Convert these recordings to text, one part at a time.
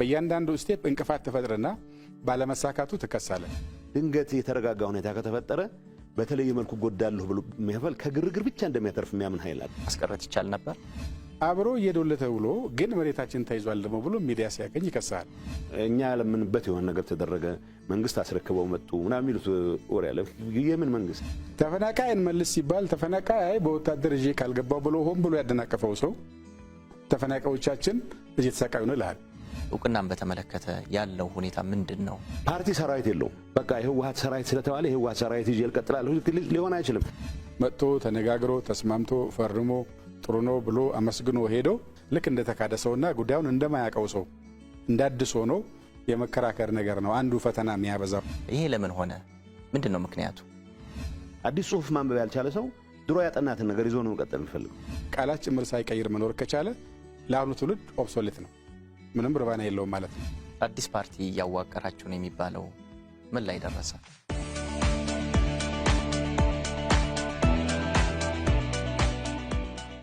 በእያንዳንዱ ስቴፕ እንቅፋት ተፈጥረና ባለመሳካቱ ተከሳለ። ድንገት የተረጋጋ ሁኔታ ከተፈጠረ በተለየ መልኩ ጎዳለሁ ብሎ የሚያፈል ከግርግር ብቻ እንደሚያተርፍ የሚያምን ኃይል አለ። ማስቀረት ይቻል ነበር አብሮ እየዶለተ ብሎ ግን መሬታችን ተይዟል ደሞ ብሎ ሚዲያ ሲያገኝ ይከሳል። እኛ ያለምንበት የሆነ ነገር ተደረገ፣ መንግስት አስረክበው መጡ ምናምን የሚሉት ወሬ አለ። የምን መንግስት? ተፈናቃይን መልስ ሲባል ተፈናቃይ በወታደር እጄ ካልገባው ብሎ ሆን ብሎ ያደናቀፈው ሰው ተፈናቃዮቻችን እየተሰቃዩ ነው ይላል። እውቅናን በተመለከተ ያለው ሁኔታ ምንድነው? ፓርቲ ሰራዊት የለውም። በቃ የህወሓት ሰራዊት ስለተባለ የህወሓት ሰራዊት ይዤ እቀጥላለሁ ሊሆን አይችልም። መጥቶ ተነጋግሮ ተስማምቶ ፈርሞ ጥሩ ነው ብሎ አመስግኖ ሄዶ ልክ እንደተካደ ሰውና ጉዳዩን እንደማያውቀው ሰው እንዳድሶ ነው የመከራከር ነገር ነው አንዱ ፈተና የሚያበዛው። ይሄ ለምን ሆነ? ምንድነው ምክንያቱ? አዲስ ጽሁፍ ማንበብ ያልቻለ ሰው ድሮ ያጠናትን ነገር ይዞ ነው መቀጠል የሚፈልገው። ቃላት ጭምር ሳይቀይር መኖር ከቻለ ለአሁኑ ትውልድ ኦብሶሌት ነው፣ ምንም ርባና የለውም ማለት ነው። አዲስ ፓርቲ ያዋቀራችሁ ነው የሚባለው ምን ላይ ደረሰ?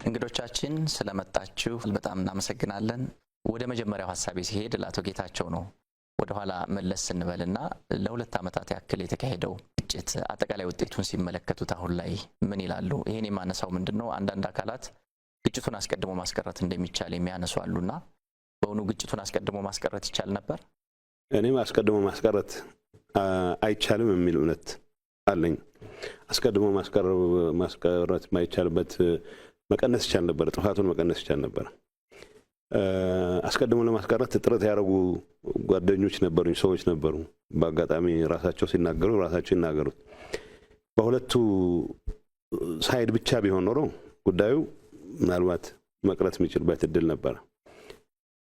እንግዶቻችን ስለመጣችሁ በጣም እናመሰግናለን። ወደ መጀመሪያው ሐሳቤ ሲሄድ ለአቶ ጌታቸው ነው። ወደ ኋላ መለስ እንበልና ለሁለት ዓመታት ያክል የተካሄደው ግጭት አጠቃላይ ውጤቱን ሲመለከቱት አሁን ላይ ምን ይላሉ? ይሄን የማነሳው ምንድነው አንዳንድ አካላት ግጭቱን አስቀድሞ ማስቀረት እንደሚቻል የሚያነሱ አሉና በእውኑ ግጭቱን አስቀድሞ ማስቀረት ይቻል ነበር? እኔም አስቀድሞ ማስቀረት አይቻልም የሚል እምነት አለኝ። አስቀድሞ ማስቀረት ማይቻልበት መቀነስ ይቻል ነበር፣ ጥፋቱን መቀነስ ይቻል ነበር። አስቀድሞ ለማስቀረት ጥረት ያደረጉ ጓደኞች ነበሩኝ፣ ሰዎች ነበሩ። በአጋጣሚ ራሳቸው ሲናገሩ ራሳቸው ይናገሩት። በሁለቱ ሳይድ ብቻ ቢሆን ኖሮ ጉዳዩ ምናልባት መቅረት የሚችልበት እድል ነበር።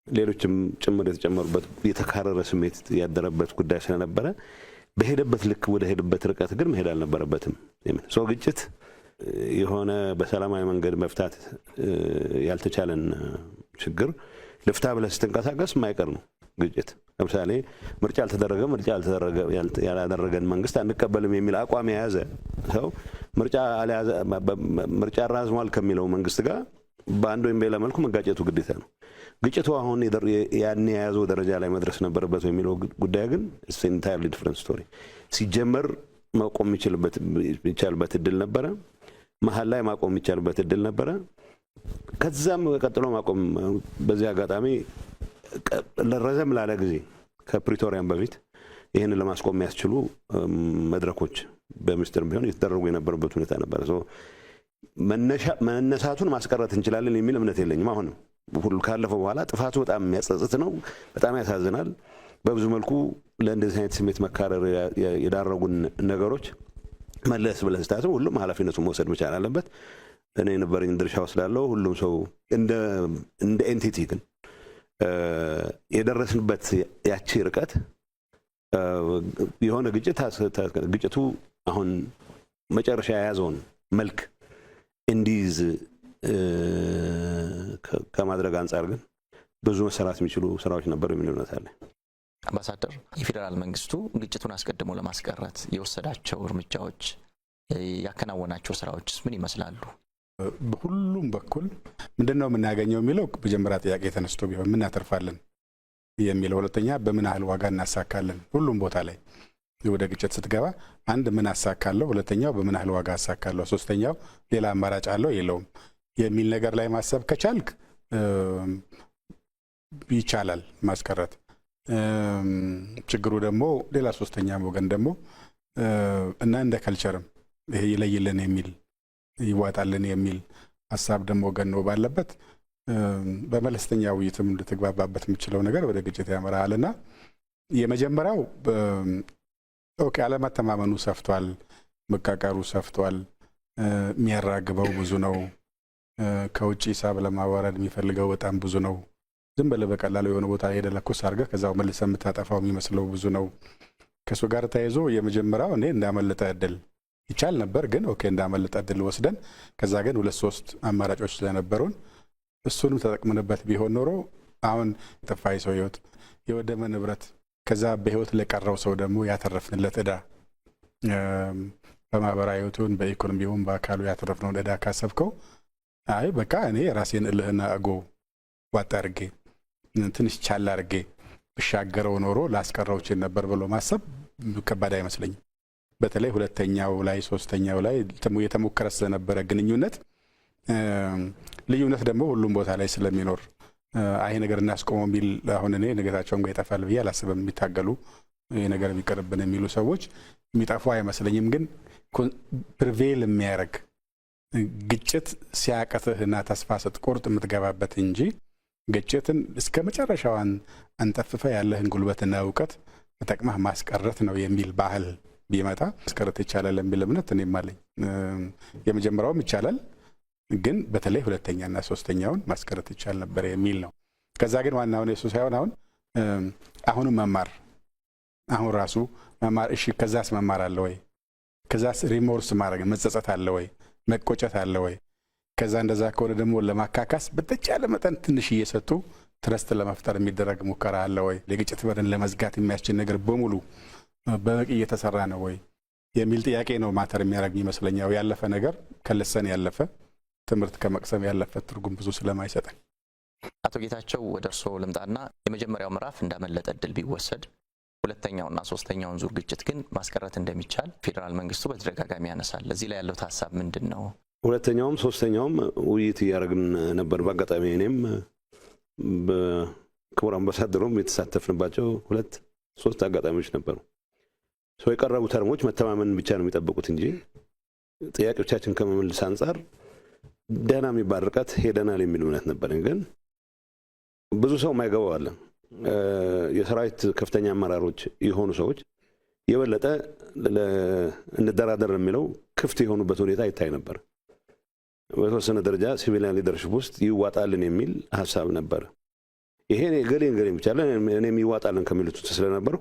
ሌሎችም ጭምር የተጨመሩበት የተካረረ ስሜት ያደረበት ጉዳይ ስለነበረ በሄደበት ልክ ወደ ሄደበት ርቀት ግን መሄድ አልነበረበትም። ሰው ግጭት የሆነ በሰላማዊ መንገድ መፍታት ያልተቻለን ችግር ልፍታ ብለህ ስትንቀሳቀስ የማይቀር ነው ግጭት። ለምሳሌ ምርጫ ያላደረገን መንግስት አንቀበልም የሚል አቋም የያዘ ሰው ምርጫ ራዝሟል ከሚለው መንግስት ጋር በአንድ ወይም በሌላ መልኩ መጋጨቱ ግዴታ ነው። ግጭቱ አሁን ያን የያዘው ደረጃ ላይ መድረስ ነበረበት የሚለው ጉዳይ ግን it's entirely different story። ሲጀመር ማቆም የሚቻልበት እድል ነበረ። መሀል ላይ ማቆም የሚቻልበት እድል ነበረ። ከዛም ቀጥሎ ማቆም በዚህ አጋጣሚ ለረዘም ላለ ጊዜ ከፕሪቶሪያም በፊት ይሄንን ለማስቆም የሚያስችሉ መድረኮች በሚስጥር ቢሆን የተደረጉ የነበረበት ሁኔታ ነበር። መነሳቱን ማስቀረት እንችላለን የሚል እምነት የለኝም። አሁንም ሁሉ ካለፈው በኋላ ጥፋቱ በጣም የሚያጸጽት ነው፣ በጣም ያሳዝናል። በብዙ መልኩ ለእንደዚህ አይነት ስሜት መካረር የዳረጉን ነገሮች መለስ ብለን ስታስብ ሁሉም ኃላፊነቱን መውሰድ መቻል አለበት። እኔ የነበረኝ ድርሻ ወስዳለሁ። ሁሉም ሰው እንደ ኤንቲቲ ግን የደረስንበት ያቺ ርቀት የሆነ ግጭቱ አሁን መጨረሻ የያዘውን መልክ እንዲይዝ ከማድረግ አንጻር ግን ብዙ መሰራት የሚችሉ ስራዎች ነበሩ የሚል እምነት አለ። አምባሳደር፣ የፌደራል መንግስቱ ግጭቱን አስቀድሞ ለማስቀረት የወሰዳቸው እርምጃዎች ያከናወናቸው ስራዎችስ ምን ይመስላሉ? በሁሉም በኩል ምንድነው የምናገኘው የሚለው መጀመሪያ ጥያቄ ተነስቶ ቢሆን ምን ያተርፋለን የሚለው፣ ሁለተኛ በምን ያህል ዋጋ እናሳካለን። ሁሉም ቦታ ላይ ወደ ግጭት ስትገባ አንድ ምን አሳካለሁ፣ ሁለተኛው በምን ያህል ዋጋ አሳካለሁ፣ ሶስተኛው ሌላ አማራጭ አለው የለውም የሚል ነገር ላይ ማሰብ ከቻልክ ይቻላል ማስቀረት። ችግሩ ደግሞ ሌላ ሶስተኛ ወገን ደግሞ እና እንደ ካልቸርም ይሄ ይለይልን የሚል ይዋጣልን የሚል ሐሳብ ደግሞ ወገን ነው ባለበት በመለስተኛ ውይይትም ልትግባባበት የምችለው ነገር ወደ ግጭት ያመራልና የመጀመሪያው ኦኬ አለመተማመኑ ሰፍቷል፣ መቃቃሩ ሰፍቷል፣ የሚያራግበው ብዙ ነው፣ ከውጪ ሂሳብ ለማዋረድ የሚፈልገው በጣም ብዙ ነው። ዝም ብለህ በቀላሉ የሆነ ቦታ ሄደ ለኩስ አድርገህ ከዛው መልሰህ የምታጠፋው የሚመስለው ብዙ ነው። ከሱ ጋር ተያይዞ የመጀመሪያው እኔ እንዳመለጠ እድል ይቻል ነበር፣ ግን ኦኬ እንዳመለጠ እድል ወስደን ከዛ ግን ሁለት ሶስት አማራጮች ስለነበሩን እሱንም ተጠቅመንበት ቢሆን ኖሮ አሁን የጠፋይ ሰው ህይወት፣ የወደመ ንብረት፣ ከዛ በህይወት ለቀረው ሰው ደግሞ ያተረፍንለት ዕዳ በማህበራዊ ህይወቱን በኢኮኖሚውም በአካሉ ያተረፍነው ዕዳ ካሰብከው አይ በቃ እኔ ራሴን እልህና እጎ ዋጣ አድርጌ ትንሽ ቻል አድርጌ ብሻገረው ኖሮ ላስቀረው ይችል ነበር ብሎ ማሰብ ከባድ አይመስለኝም። በተለይ ሁለተኛው ላይ ሶስተኛው ላይ የተሞከረ ስለነበረ ግንኙነት ልዩነት ደግሞ ሁሉም ቦታ ላይ ስለሚኖር አይ ነገር እናስቆመው የሚል አሁን እኔ ነገታቸውም ጋር ይጠፋል ብዬ አላስብም። የሚታገሉ ይሄ ነገር ቢቀርብን የሚሉ ሰዎች የሚጠፉ አይመስለኝም። ግን ፕሪቬል የሚያደርግ ግጭት ሲያቀትህና ተስፋ ስትቆርጥ የምትገባበት እንጂ ግጭትን እስከ መጨረሻዋን አንጠፍፈ ያለህን ጉልበትና እውቀት ተጠቅመህ ማስቀረት ነው የሚል ባህል ቢመጣ ማስቀረት ይቻላል የሚል እምነት እኔም አለኝ። የመጀመሪያውም ይቻላል፣ ግን በተለይ ሁለተኛና ሶስተኛውን ማስቀረት ይቻል ነበር የሚል ነው። ከዛ ግን ዋናው ነው እሱ ሳይሆን አሁንም መማር አሁን ራሱ መማር እሺ፣ ከዛስ መማር አለ ወይ? ከዛስ ሪሞርስ ማድረግ መጸጸት አለ ወይ? መቆጨት አለ ወይ? ከዛ እንደዛ ከሆነ ደግሞ ለማካካስ በተቻለ መጠን ትንሽ እየሰጡ ትረስት ለመፍጠር የሚደረግ ሙከራ አለ ወይ? የግጭት በርን ለመዝጋት የሚያስችል ነገር በሙሉ በበቂ እየተሰራ ነው ወይ የሚል ጥያቄ ነው ማተር የሚያደርግ ይመስለኛል። ያለፈ ነገር ከለሰን ያለፈ ትምህርት ከመቅሰም ያለፈ ትርጉም ብዙ ስለማይሰጠን። አቶ ጌታቸው ወደ እርስዎ ልምጣና የመጀመሪያው ምዕራፍ እንዳመለጠ እድል ቢወሰድ ሁለተኛውና ሶስተኛውን ዙር ግጭት ግን ማስቀረት እንደሚቻል ፌደራል መንግስቱ በተደጋጋሚ ያነሳል። እዚህ ላይ ያለው ሐሳብ ምንድነው? ሁለተኛውም ሶስተኛውም ውይይት እያደረግን ነበር። በአጋጣሚ እኔም በክቡር አምባሳደሩም የተሳተፍንባቸው 2-3 አጋጣሚዎች ነበሩ። የቀረቡ ተርሞች መተማመን ብቻ ነው የሚጠብቁት እንጂ ጥያቄዎቻችን ከመመለስ አንጻር ደህና የሚባል ርቀት ሄደናል የሚል እምነት ነበረን። ግን ብዙ ሰው የማይገባው አለ። የሰራዊት ከፍተኛ አመራሮች የሆኑ ሰዎች የበለጠ እንደራደር የሚለው ክፍት የሆኑበት ሁኔታ ይታይ ነበር። በተወሰነ ደረጃ ሲቪሊያን ሊደርሺፕ ውስጥ ይዋጣልን የሚል ሀሳብ ነበር። ይሄ ገሌን ብቻ እኔም ይዋጣልን ከሚሉት ስለነበር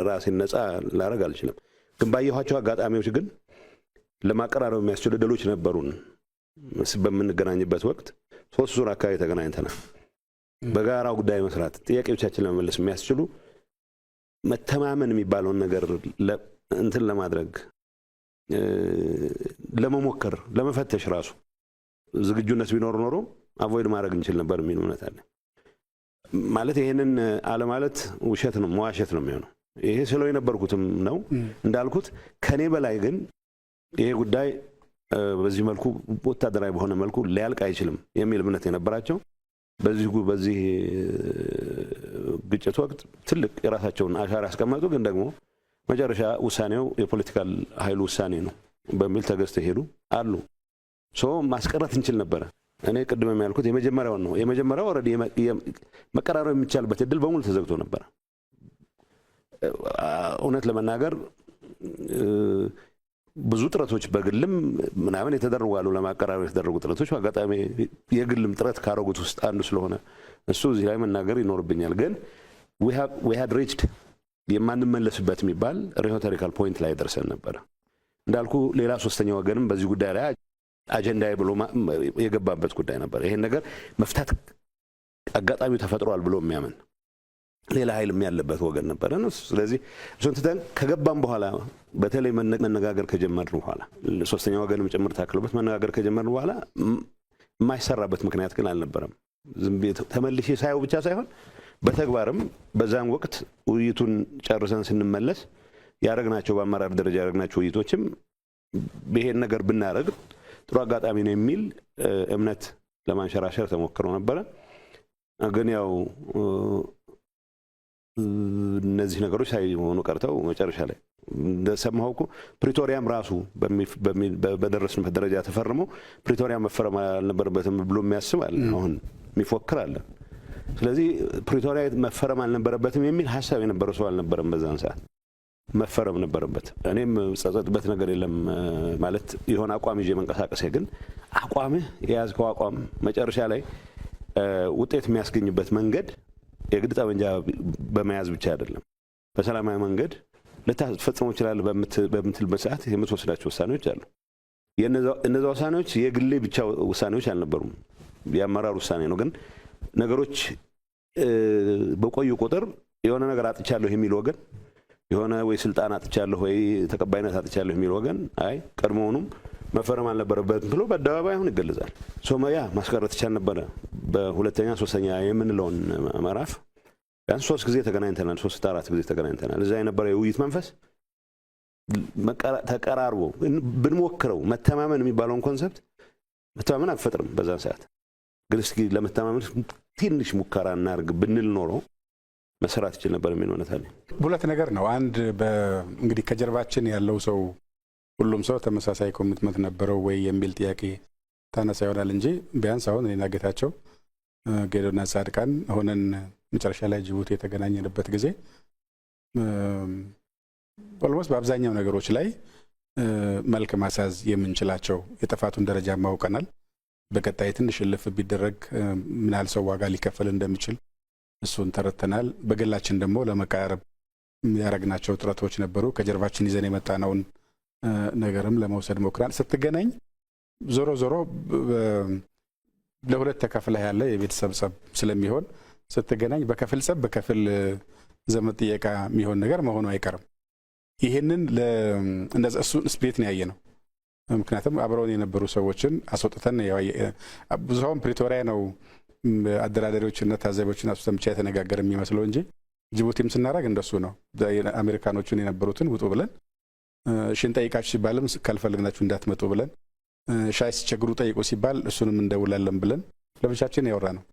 ራሴን ነፃ ላደርግ አልችልም። ግን ባየኋቸው አጋጣሚዎች ግን ለማቀራረብ የሚያስችሉ እድሎች ነበሩን። በምንገናኝበት ወቅት 3 ዙር አካባቢ ተገናኝተናል። በጋራው ጉዳይ መስራት፣ ጥያቄዎቻችን ለመመለስ የሚያስችሉ መተማመን የሚባለውን ነገር እንትን ለማድረግ ለመሞከር ለመፈተሽ ራሱ ዝግጁነት ቢኖር ኖሮ አቮይድ ማድረግ እንችል ነበር የሚል እምነት አለ። ማለት ይሄንን አለ ማለት ውሸት ነው፣ መዋሸት ነው የሚሆነው። ይሄ ስለው የነበርኩትም ነው እንዳልኩት። ከኔ በላይ ግን ይሄ ጉዳይ በዚህ መልኩ ወታደራዊ በሆነ መልኩ ሊያልቅ አይችልም የሚል እምነት የነበራቸው በዚህ ግጭት ወቅት ትልቅ የራሳቸውን አሻራ ያስቀመጡ፣ ግን ደግሞ መጨረሻ ውሳኔው የፖለቲካል ኃይሉ ውሳኔ ነው በሚል ተገዝተው ሄዱ አሉ። ማስቀረት እንችል ነበረ። እኔ ቅድም ያልኩት የመጀመሪያውን ነው። የመጀመሪያው ኦሬዲ መቀራረብ የሚቻልበት እድል በሙሉ ተዘግቶ ነበር። እውነት ለመናገር ብዙ ጥረቶች በግልም ምናምን የተደረጉ አሉ። ለማቀራረብ የተደረጉ ጥረቶች አጋጣሚ የግልም ጥረት ካረጉት ውስጥ አንዱ ስለሆነ እሱ እዚህ ላይ መናገር ይኖርብኛል። ግን we had reached የማንመለስበት የሚባል ሪቶሪካል ፖይንት ላይ ደርሰን ነበር። እንዳልኩ ሌላ ሶስተኛ ወገንም በዚህ ጉዳይ ላይ አጀንዳዬ ብሎ የገባበት ጉዳይ ነበር። ይሄን ነገር መፍታት አጋጣሚው ተፈጥሯል ብሎ የሚያምን ሌላ ኃይልም ያለበት ወገን ነበር። ስለዚህ እሱን ትተን ከገባም በኋላ በተለይ መነጋገር ከጀመርን በኋላ ሶስተኛ ወገንም ጭምር ታክሎበት መነጋገር ከጀመርን በኋላ የማይሰራበት ምክንያት ግን አልነበረም። ዝም ብዬ ተመልሼ ሳይው ብቻ ሳይሆን በተግባርም በዛን ወቅት ውይይቱን ጨርሰን ስንመለስ ያደረግናቸው በአመራር ደረጃ ያደረግናቸው ውይይቶችም ይሄን ነገር ብናደርግ ጥሩ አጋጣሚ ነው የሚል እምነት ለማንሸራሸር ተሞክሮ ነበረ። ግን ያው እነዚህ ነገሮች ሳይሆኑ ቀርተው መጨረሻ ላይ እንደሰማሁ እኮ ፕሪቶሪያም ራሱ በደረስንበት ደረጃ ተፈርሞ ፕሪቶሪያ መፈረም አልነበረበትም ብሎ የሚያስብ አለ፣ አሁን የሚፎክር አለ። ስለዚህ ፕሪቶሪያ መፈረም አልነበረበትም የሚል ሀሳብ የነበረው ሰው አልነበረም። በዛን ሰዓት መፈረም ነበረበት። እኔም ጸጸትበት ነገር የለም ማለት የሆነ አቋም ይዤ መንቀሳቀሴ፣ ግን አቋምህ የያዝከው አቋም መጨረሻ ላይ ውጤት የሚያስገኝበት መንገድ የግድ ጠመንጃ በመያዝ ብቻ አይደለም። በሰላማዊ መንገድ ልታስፈጽመው ይችላል በምትልበት ሰዓት የምትወስዳቸው ውሳኔዎች አሉ። እነዛ ውሳኔዎች የግሌ ብቻ ውሳኔዎች አልነበሩም፣ የአመራር ውሳኔ ነው። ግን ነገሮች በቆዩ ቁጥር የሆነ ነገር አጥቻለሁ የሚል ወገን፣ የሆነ ወይ ስልጣን አጥቻለሁ ወይ ተቀባይነት አጥቻለሁ የሚል ወገን አይ ቀድሞውኑም መፈረም አልነበረበትም ብሎ በአደባባይ አሁን ይገለጻል። ሶማያ ማስቀረት ይቻል ነበረ። በሁለተኛ ሶስተኛ የምንለውን ምዕራፍ ያን 3 ጊዜ ተገናኝተናል 3-4 ጊዜ ተገናኝተናል እዛ የነበረው የውይይት መንፈስ ተቀራርቦ ብንሞክረው መተማመን የሚባለውን ኮንሰፕት መተማመን አፈጥርም በዛ ሰዓት ግን እስኪ ለመተማመን ትንሽ ሙከራ እናርግ ብንል ኖሮ መስራት ይችላል ነበር ምን ሆነታል ሁለት ነገር ነው አንድ እንግዲህ ከጀርባችን ያለው ሰው ሁሉም ሰው ተመሳሳይ ኮሚትመንት ነበረው ወይ የሚል ጥያቄ ታነሳ ይሆናል እንጂ ቢያንስ አሁን እኔና ጌታቸው ጌዶና ጻድቃን ሆነን መጨረሻ ላይ ጅቡቲ የተገናኘንበት ጊዜ ኦልሞስት በአብዛኛው ነገሮች ላይ መልክ ማሳዝ የምንችላቸው የጥፋቱን ደረጃ ማውቀናል በቀጣይ ትንሽ ልፍ ቢደረግ ምን ያህል ሰው ዋጋ ሊከፈል እንደሚችል እሱን ተረተናል በግላችን ደግሞ ለመቃረብ ያረግናቸው ጥረቶች ነበሩ ከጀርባችን ይዘን የመጣነውን ነገርም ለመውሰድ ሞክራል ስትገናኝ ዞሮ ለሁለት ተከፍለህ ያለ የቤተሰብ ጸብ ስለሚሆን ስትገናኝ በከፍል ጸብ በከፍል ዘመድ ጥየቃ የሚሆን ነገር መሆኑ አይቀርም ይሄንን እንደዛ እሱን ስፕሊት ነው ያየነው ምክንያቱም አብረውን የነበሩ ሰዎችን አስወጥተን ብዙውን ፕሪቶሪያ ነው አደራዳሪዎችና ታዛቢዎችን አስወጥተን የተነጋገር የሚመስለው እንጂ ጅቡቲም ስናረግ እንደሱ ነው አሜሪካኖቹን የነበሩትን ውጡ ብለን ሽንጠይቃችሁ ሲባልም ካልፈልግናችሁ እንዳትመጡ ብለን ሻይ ሲቸግሩ ጠይቁ ሲባል እሱንም እንደውላለን ብለን ለብቻችን ያወራ ነው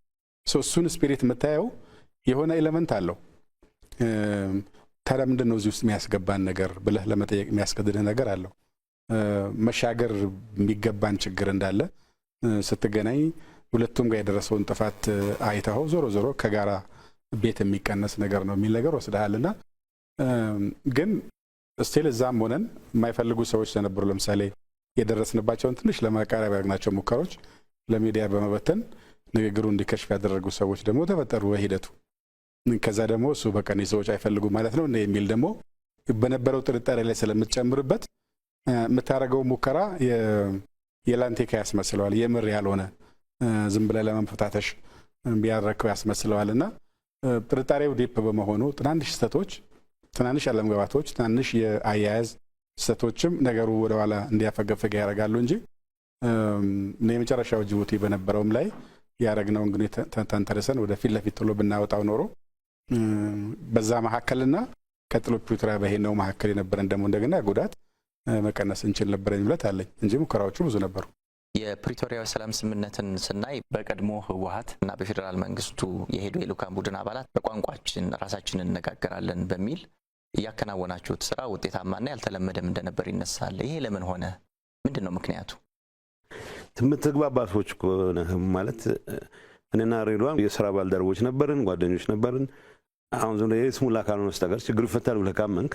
እሱን ስፒሪት መታየው የሆነ ኤሌመንት አለው ታዲያ ምንድነው እዚህ ውስጥ የሚያስገባን ነገር ብለህ ለመጠየቅ የሚያስገድድህ ነገር አለው መሻገር የሚገባን ችግር እንዳለ ስትገናኝ ሁለቱም ጋር የደረሰውን ጥፋት አይተው ዞሮ ከጋራ ቤት የሚቀነስ ነገር ነው የሚል ነገር ወስደሃልና ግን ስቲል እዛም ሆነን የማይፈልጉ ሰዎች ተነበሩ ለምሳሌ የደረስንባቸውን ትንሽ ለማቃረብ ያግናቸው ሙከሮች ለሚዲያ በመበተን ንግግሩ እንዲከሽፍ ያደረጉ ሰዎች ደግሞ ተፈጠሩ በሂደቱ ከዛ ደግሞ እሱ በቀን ሰዎች አይፈልጉ ማለት ነው የሚል ደግሞ በነበረው ጥርጣሬ ላይ ስለምትጨምርበት የምታረገው ሙከራ የላንቴካ ያስመስለዋል የምር ያልሆነ ዝም ብለ ለመፈታተሽ ቢያረከው ያስመስለዋልና ጥርጣሬው ዲፕ በመሆኑ ትናንሽ ስህተቶች ትናንሽ አለመግባባቶች ትናንሽ የአያያዝ ስህተቶችም ነገሩ ወደ ኋላ እንዲያፈገፈገ ያደርጋሉ እንጂ የመጨረሻው ጅቡቲ በነበረውም ላይ ያረግነው እንግዲህ ተንተረሰን ወደ ፊት ለፊት ቶሎ ብናወጣው ኖሮ በዛ መሐከልና ከጥሎ ፕሪቶሪያ በሄነው መሐከል የነበረን ደግሞ እንደገና ጉዳት መቀነስ እንችል ነበርኝ ብለት አለኝ እንጂ ሙከራዎቹ ብዙ ነበሩ የፕሪቶሪያው ሰላም ስምምነትን ስናይ በቀድሞ ህወሓት እና በፌደራል መንግስቱ የሄዱ የልኡካን ቡድን አባላት በቋንቋችን ራሳችንን እንነጋገራለን በሚል ያከናወናችሁት ስራ ውጤታማና ያልተለመደም እንደነበር ይነሳል ይሄ ለምን ሆነ ምንድነው ምክንያቱ ተግባባቶች ማለት እኔና ሬድዋን የሥራ ባልደረቦች ነበርን ጓደኞች ነበርን አሁን ዘንድ የስሙላ ካልሆነ በስተቀር ችግሩ ይፈታል ብለህ ካመንክ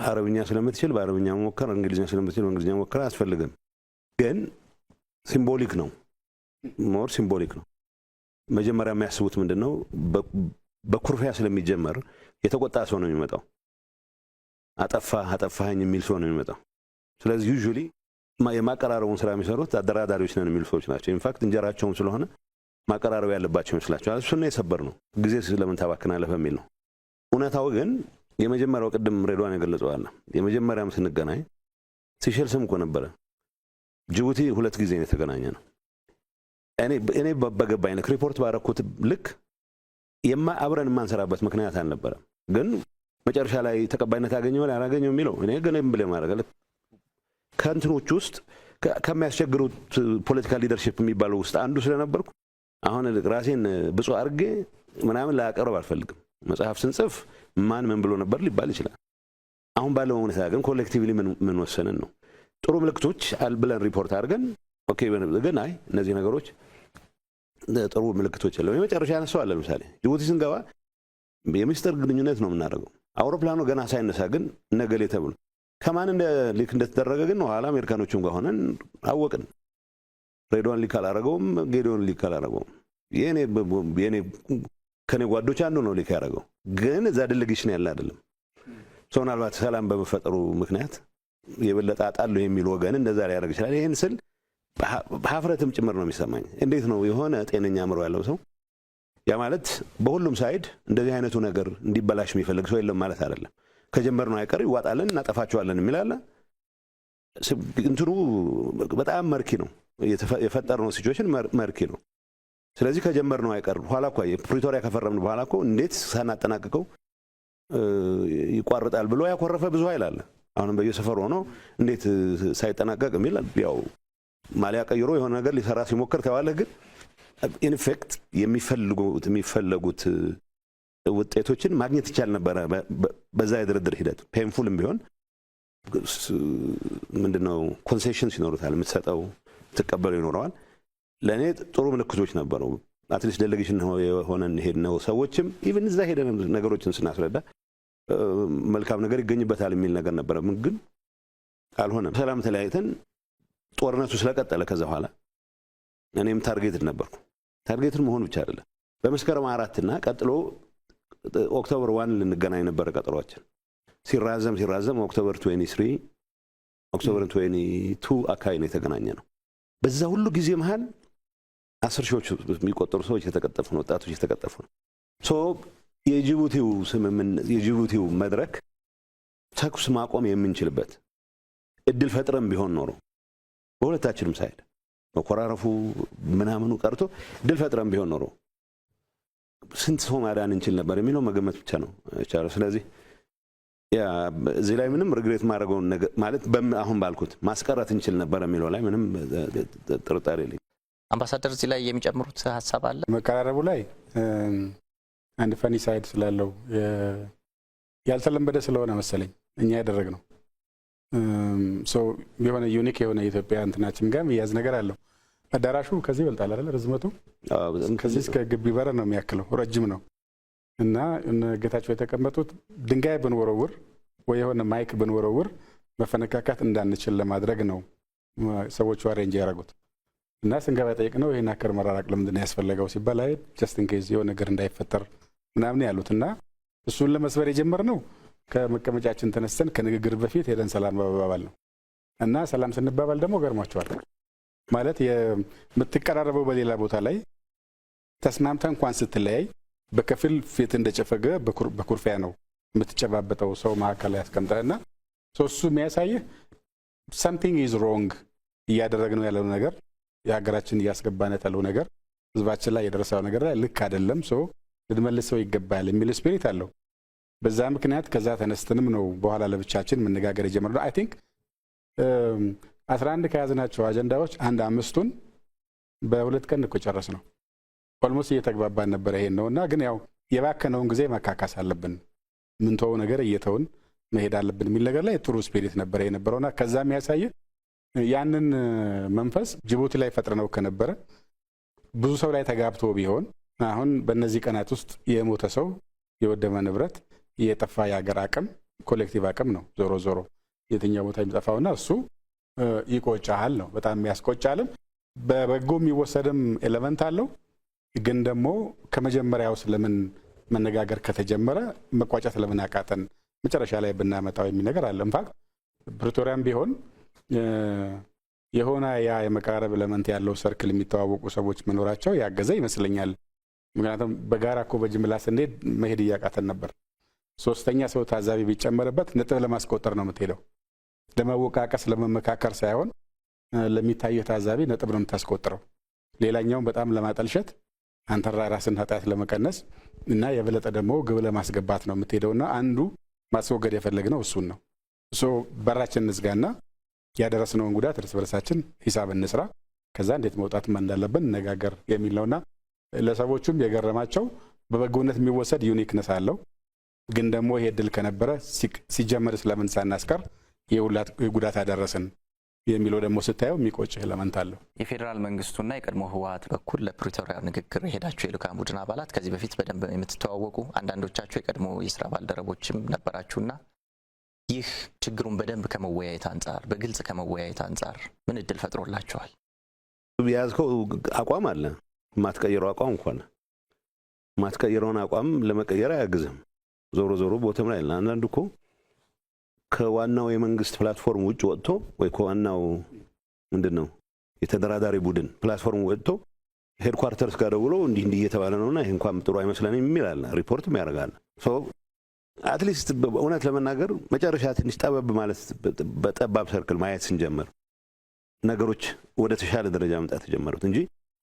አረብኛ ስለምትችል በአረብኛ ሞከር እንግሊዝኛ ስለምትችል በእንግሊዝኛ ሞከር አያስፈልግም ግን ሲምቦሊክ ነው ሞር ሲምቦሊክ ነው መጀመሪያ የሚያስቡት ምንድነው በኩርፊያ ስለሚጀመር የተቆጣ ሰው ነው የሚመጣው አጠፋኝ የሚል ሰው ነው የሚመጣው ስለዚህ ዩዥሊ የማቀራረቡን ስራ የሚሰሩት አደራዳሪዎች ነን የሚሉ ሰዎች ናቸው ኢንፋክት እንጀራቸውም ስለሆነ ማቀራረብ ያለባቸው ይመስላቸዋል እሱን ነው የሰበር ነው ጊዜ ስለምን ታባክናለህ በሚል ነው እውነታው ግን የመጀመሪያው ቅድም ሬድዋን የገለጸዋል የመጀመሪያም ስንገናኝ ሲሸልስም እኮ ነበረ ጅቡቲ 2 ጊዜ ነው የተገናኘ ነው እኔ በገባኝ ሪፖርት ባረኩት ልክ አብረን ማንሰራበት ምክንያት አልነበረም ግን መጨረሻ ላይ ተቀባይነት ያገኘው ላይ አላገኘው የሚለው እኔ ግን ብለ ማረጋለ ከንትኖች ውስጥ ከሚያስቸግሩት ፖለቲካል ሊደርሺፕ የሚባለው ውስጥ አንዱ ስለነበርኩ አሁን ራሴን ብፁዕ አርጌ ምናምን ላቀርብ አልፈልግም መጽሐፍ ስንጽፍ ማን ምን ብሎ ነበር ሊባል ይችላል አሁን ባለው ሁኔታ ግን ኮሌክቲቭሊ ምን ወሰነን ነው ጥሩ ምልክቶች አልብለን ሪፖርት አድርገን ኦኬ ግን አይ እነዚህ ነገሮች ጥሩ ምልክቶች አለው የመጨረሻ ያነሳው አለ ለምሳሌ ጅቡቲ ስንገባ የሚስተር ግንኙነት ነው የምናደርገው አውሮፕላኑ ገና ሳይነሳ ግን ነገሌ ተብሎ ከማን ሊክ እንደተደረገ ግን ኋላ አሜሪካኖቹም ጋር ሆነን አወቅን ሬድዋን ሊክ አላረገውም ጌዶን ሊክ አላረገውም የኔ ከኔ ጓዶች አንዱ ነው ሊክ ያደረገው ግን እዛ ድልግሽን ያለ አይደለም ሶናልባት ሰላም በመፈጠሩ ምክንያት የበለጠ አጣሉ የሚል ወገን እንደዛ ላይ ያደርግ ይችላል ይሄን ስል በሀፍረትም ጭምር ነው የሚሰማኝ እንዴት ነው የሆነ ጤነኛ አእምሮ ያለው ሰው ያ ማለት በሁሉም ሳይድ እንደዚህ አይነቱ ነገር እንዲበላሽ የሚፈልግ ሰው የለም ማለት አይደለም ከጀመርነው አይቀር ይዋጣለን እናጠፋቸዋለን የሚላለ እንትኑ በጣም መርኪ ነው የፈጠርነው ሲቹዌሽን መርኪ ነው ስለዚህ ከጀመርነው አይቀር ኋላ እኮ የፕሪቶሪያ ከፈረምን በኋላ እኮ እንዴት ሳናጠናቅቀው ይቋርጣል ብሎ ያኮረፈ ብዙ ኃይል አለ። አሁንም በየሰፈሩ ሆኖ እንዴት ሳይጠናቀቅ የሚል ያው ማሊያ ቀይሮ የሆነ ነገር ሊሰራ ሲሞክር ታዋለህ። ግን ኢንፌክት የሚፈልጉት ውጤቶችን ማግኘት ይቻል ነበር በዛ የድርድር ሂደት። ፔንፉልም ቢሆን ምንድነው ኮንሴሽንስ ይኖሩታል፣ የምትሰጠው ትቀበለው ይኖረዋል። ለእኔ ጥሩ ምልክቶች ነበሩ። አትሊስት ዴሌጌሽን ሆነን ሄድነው ሰዎችም ኢቭን እዛ ሄደን ነገሮችን ስናስረዳ መልካም ነገር ይገኝበታል የሚል ነገር ነበረ። ግን አልሆነም። ሰላም ተለያይተን ጦርነቱ ስለቀጠለ ከዛ በኋላ እኔም ታርጌትድ ነበርኩ። ታርጌትድ መሆን ብቻ አይደለም፣ በመስከረም 4 እና ቀጥሎ ኦክቶበር 1 ልንገናኝ ነበረ ቀጠሯችን። ሲራዘም ኦክቶበር 23 ኦክቶበር 22 አካባቢ ነው የተገናኘ ነው። በዛ ሁሉ ጊዜ መሃል 10 ሺዎች የሚቆጠሩ ሰዎች የተቀጠፉ ነው፣ ወጣቶች የተቀጠፉ ነው። ሶ የጅቡቲው መድረክ ተኩስ ማቆም የምንችልበት እድል ፈጥረን ቢሆን ኖሮ በሁለታችንም ሳይድ መኮራረፉ ምናምኑ ቀርቶ እድል ፈጥረን ቢሆን ኖሮ ስንት ሰው ማዳን እንችል ነበር የሚለው መገመት ብቻ ነው ይቻላል። ስለዚህ ያ እዚህ ላይ ምንም ሪግሬት ማድረገው ነገር ማለት አሁን ባልኩት ማስቀረት እንችል ነበር የሚለው ላይ ምንም ጥርጣሬ የለኝም። አምባሳደር እዚህ ላይ የሚጨምሩት ሐሳብ አለ? መቀራረቡ ላይ አንድ ፈኒ ሳይድ ስላለው ያልተለመደ ስለሆነ መሰለኝ እኛ ያደረግነው የሆነ ዩኒክ የሆነ የኢትዮጵያ እንትናችን ጋር የሚያዝ ነገር አለው። አዳራሹ ከዚህ ይበልጣል አይደል? ርዝመቱ ከዚህ እስከ ግቢ በር ነው የሚያክለው፣ ረጅም ነው እና ጌታቸው የተቀመጡት ድንጋይ ብንወረውር ወይ የሆነ ማይክ ብንወረውር መፈነካካት እንዳንችል ለማድረግ ነው ሰዎቹ አሬንጅ ያደረጉት። እና ስንገባ ጠይቅነው ይሄን አከር መራራቅ ለምንድን ነው ያስፈለገው ሲባል አይ ጀስት ኢን ኬዝ የሆነ ነገር እንዳይፈጠር ምናምን ያሉት። እና እሱን ለመስበር የጀመርነው ከመቀመጫችን ተነስተን ከንግግር በፊት ሄደን ሰላም መባባል ነው። እና ሰላም ስንባባል ደግሞ ገርሟቸዋል ማለት የምትቀራረበው በሌላ ቦታ ላይ ተስማምተ እንኳን ስትለያይ በከፊል ፊት እንደጨፈገ በኩርፊያ ነው የምትጨባበጠው ሰው መሀከል ላይ ያስቀምጠህና እሱ የሚያሳይህ something is wrong እያደረግነው ያለው ነገር የሀገራችን እያስገባነት ያለው ነገር ህዝባችን ላይ የደረሰው ነገር ላይ ልክ አይደለም፣ ልንመልሰው ይገባል የሚል ስፒሪት አለው። በዛ ምክንያት ከዛ ተነስተንም ነው በኋላ ለብቻችን መነጋገር የጀመርነው። አይ ቲንክ 11 ከያዝናቸው አጀንዳዎች 5ቱን በ2 ቀን እኮ ጨረስ ነው። ኦልሞስት እየተግባባን ነበር ይሄን ነውና፣ ግን ያው የባከነውን ጊዜ መካካስ አለብን፣ ምንተው ነገር እየተውን መሄድ አለብን የሚል ነገር ላይ ጥሩ ስፒሪት ነበር የነበረውና ከዛ የሚያሳይ ያንን መንፈስ ጅቡቲ ላይ ፈጥረነው ከነበረ ብዙ ሰው ላይ ተጋብቶ ቢሆን አሁን በእነዚህ ቀናት ውስጥ የሞተ ሰው፣ የወደመ ንብረት፣ የጠፋ የሀገር አቅም ኮሌክቲቭ አቅም ነው ዞሮ ዞሮ የትኛው ቦታ የሚጠፋውና እሱ ይቆጫል ነው በጣም የሚያስቆጫልም። በበጎ የሚወሰድም ኤሌመንት አለው። ግን ደግሞ ከመጀመሪያው ስለምን መነጋገር ከተጀመረ መቋጫት ለምን አቃተን መጨረሻ ላይ ብናመጣው የሚል ነገር አለ። ኢንፋክት ፕሪቶሪያም ቢሆን የሆነ ያ የመቀራረብ ኤሌመንት ያለው ሰርክል የሚተዋወቁ ሰዎች መኖራቸው ያገዘ ይመስለኛል። ምክንያቱም በጋራ እኮ በጅምላ ስንሄድ መሄድ እያቃተን ነበር። ሶስተኛ ሰው ታዛቢ ቢጨመርበት ነጥብ ለማስቆጠር ነው የምትሄደው፣ ለመወቃቀስ ለመመካከር ሳይሆን ለሚታየው ታዛቢ ነጥብ ነው የምታስቆጥረው። ሌላኛውን በጣም ለማጠልሸት አንተ ራስን ኃጢአት ለመቀነስ እና የበለጠ ደግሞ ግብ ለማስገባት ነው የምትሄደውና አንዱ ማስወገድ የፈለግነው እሱን ነው። በራችን እንዝጋና ያደረስነውን ጉዳት እርስ በርሳችን ሂሳብ እንስራ፣ ከዛ እንዴት መውጣት እንዳለብን እነጋገር የሚል ነውና ለሰዎቹም የገረማቸው በበጎነት የሚወሰድ ዩኒክነስ አለው። ግን ደግሞ ይሄ ድል ከነበረ ሲጀመር ስለምን ሳናስቀር የጉዳት አደረስን የሚለው ደግሞ ስታየው የሚቆጭ ኤሌመንት አለው። የፌዴራል መንግስቱና የቀድሞ ህወሓት በኩል ለፕሪቶሪያ ንግግር የሄዳችሁ የልኡካን ቡድን አባላት ከዚህ በፊት በደንብ የምትተዋወቁ አንዳንዶቻችሁ የቀድሞ የስራ ባልደረቦችም ነበራችሁና ይህ ችግሩን በደንብ ከመወያየት አንጻር በግልጽ ከመወያየት አንጻር ምን እድል ፈጥሮላችኋል? የያዝከው አቋም አለ፣ ማትቀየረው አቋም እንኳን ማትቀየረውን አቋም ለመቀየር አያግዝም። ዞሮ ዞሮ ቦተም ላይ አንዳንዱ እኮ ከዋናው የመንግስት ፕላትፎርም ውጭ ወጥቶ ወይ ከዋናው ምንድነው የተደራዳሪ ቡድን ፕላትፎርም ወጥቶ ሄድኳርተርስ ጋር ደውሎ እንዲህ እየተባለ ነውና ይሄ እንኳን ጥሩ አይመስለንም የሚላል ሪፖርትም ያደርጋል። አትሊስት እውነት ለመናገር መጨረሻ ትንሽ ጠበብ ማለት በጠባብ ሰርክል ማየት ስንጀምር ነገሮች ወደ ተሻለ ደረጃ መምጣት ተጀመሩት እንጂ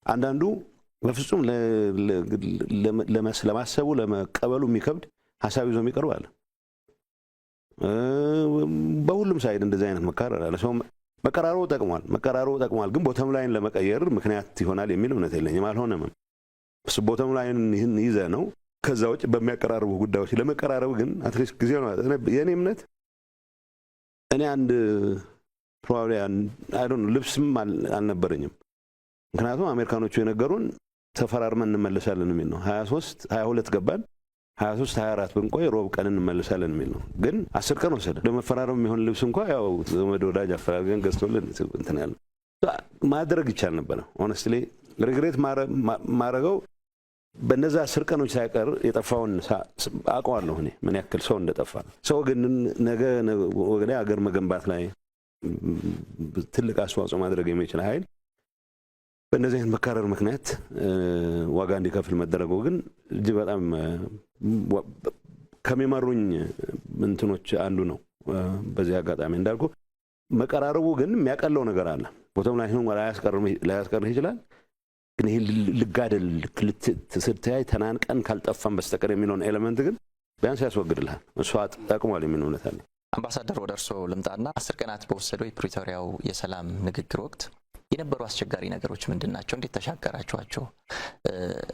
አንዳንዱ በፍጹም ለማሰቡ ለመቀበሉ የሚከብድ ሐሳብ ይዞ የሚቀርብ አለ። በሁሉም ሳይድ እንደዚህ አይነት መካረር አለ። ሰው መቀራረቡ ጠቅሟል፣ ግን ቦተም ላይን ለመቀየር ምክንያት ይሆናል የሚል እምነት የለኝም። አልሆነም። ቦተም ላይን ይህን ይዘ ነው። ከዛ ውጭ በሚያቀራርቡ ጉዳዮች ለመቀራረብ ግን አትሊስት ጊዜ ነው። የኔ እምነት እኔ አንድ ፕሮባብሊ አይ ዶንት ኖ ልብስም አልነበረኝም። ምክንያቱም አሜሪካኖቹ የነገሩን ተፈራርመን እንመለሳለን የሚል ነው። 23 22 ገባን፣ 23 24 ብንቆይ ሮብ ቀን እንመለሳለን የሚል ነው። ግን 10 ቀን ወሰደ። ለመፈራረም የሚሆን ልብስ እንኳን ያው ዘመድ ወዳጅ አፈራርገን ገዝቶልን እንትን ያለ ማድረግ ይቻል ነበረ። ሆነስትሊ ሪግሬት ማረገው በነዛ 10 ቀኖች ሳይቀር የጠፋውን አውቀዋለሁ እኔ ምን ያክል ሰው እንደጠፋ። ሰው ግን ነገ ወደ ሀገር መገንባት ላይ ትልቅ አስተዋጽኦ ማድረግ የሚችል ኃይል በእነዚህ አይነት መካረር ምክንያት ዋጋ እንዲከፍል መደረጉ ግን እጅግ በጣም ከሚመሩኝ እንትኖች አንዱ ነው። በዚህ አጋጣሚ እንዳልኩ መቀራረቡ ግን የሚያቀለው ነገር አለ። ቦታም ላይ ሆኖ ላያስቀር ይችላል። ግን ይሄ ልጋደል ስትያይ ተናንቀን ካልጠፋን በስተቀር የሚለውን ኤሌመንት ግን ቢያንስ ያስወግድልሃል። እሱ ጠቅሟል የሚል እምነት አለ። አምባሳደር ወደ እርስዎ ልምጣና 10 ቀናት በወሰደው የፕሪቶሪያው የሰላም ንግግር ወቅት የነበሩ አስቸጋሪ ነገሮች ምንድን ናቸው? እንዴት ተሻገራችኋቸው?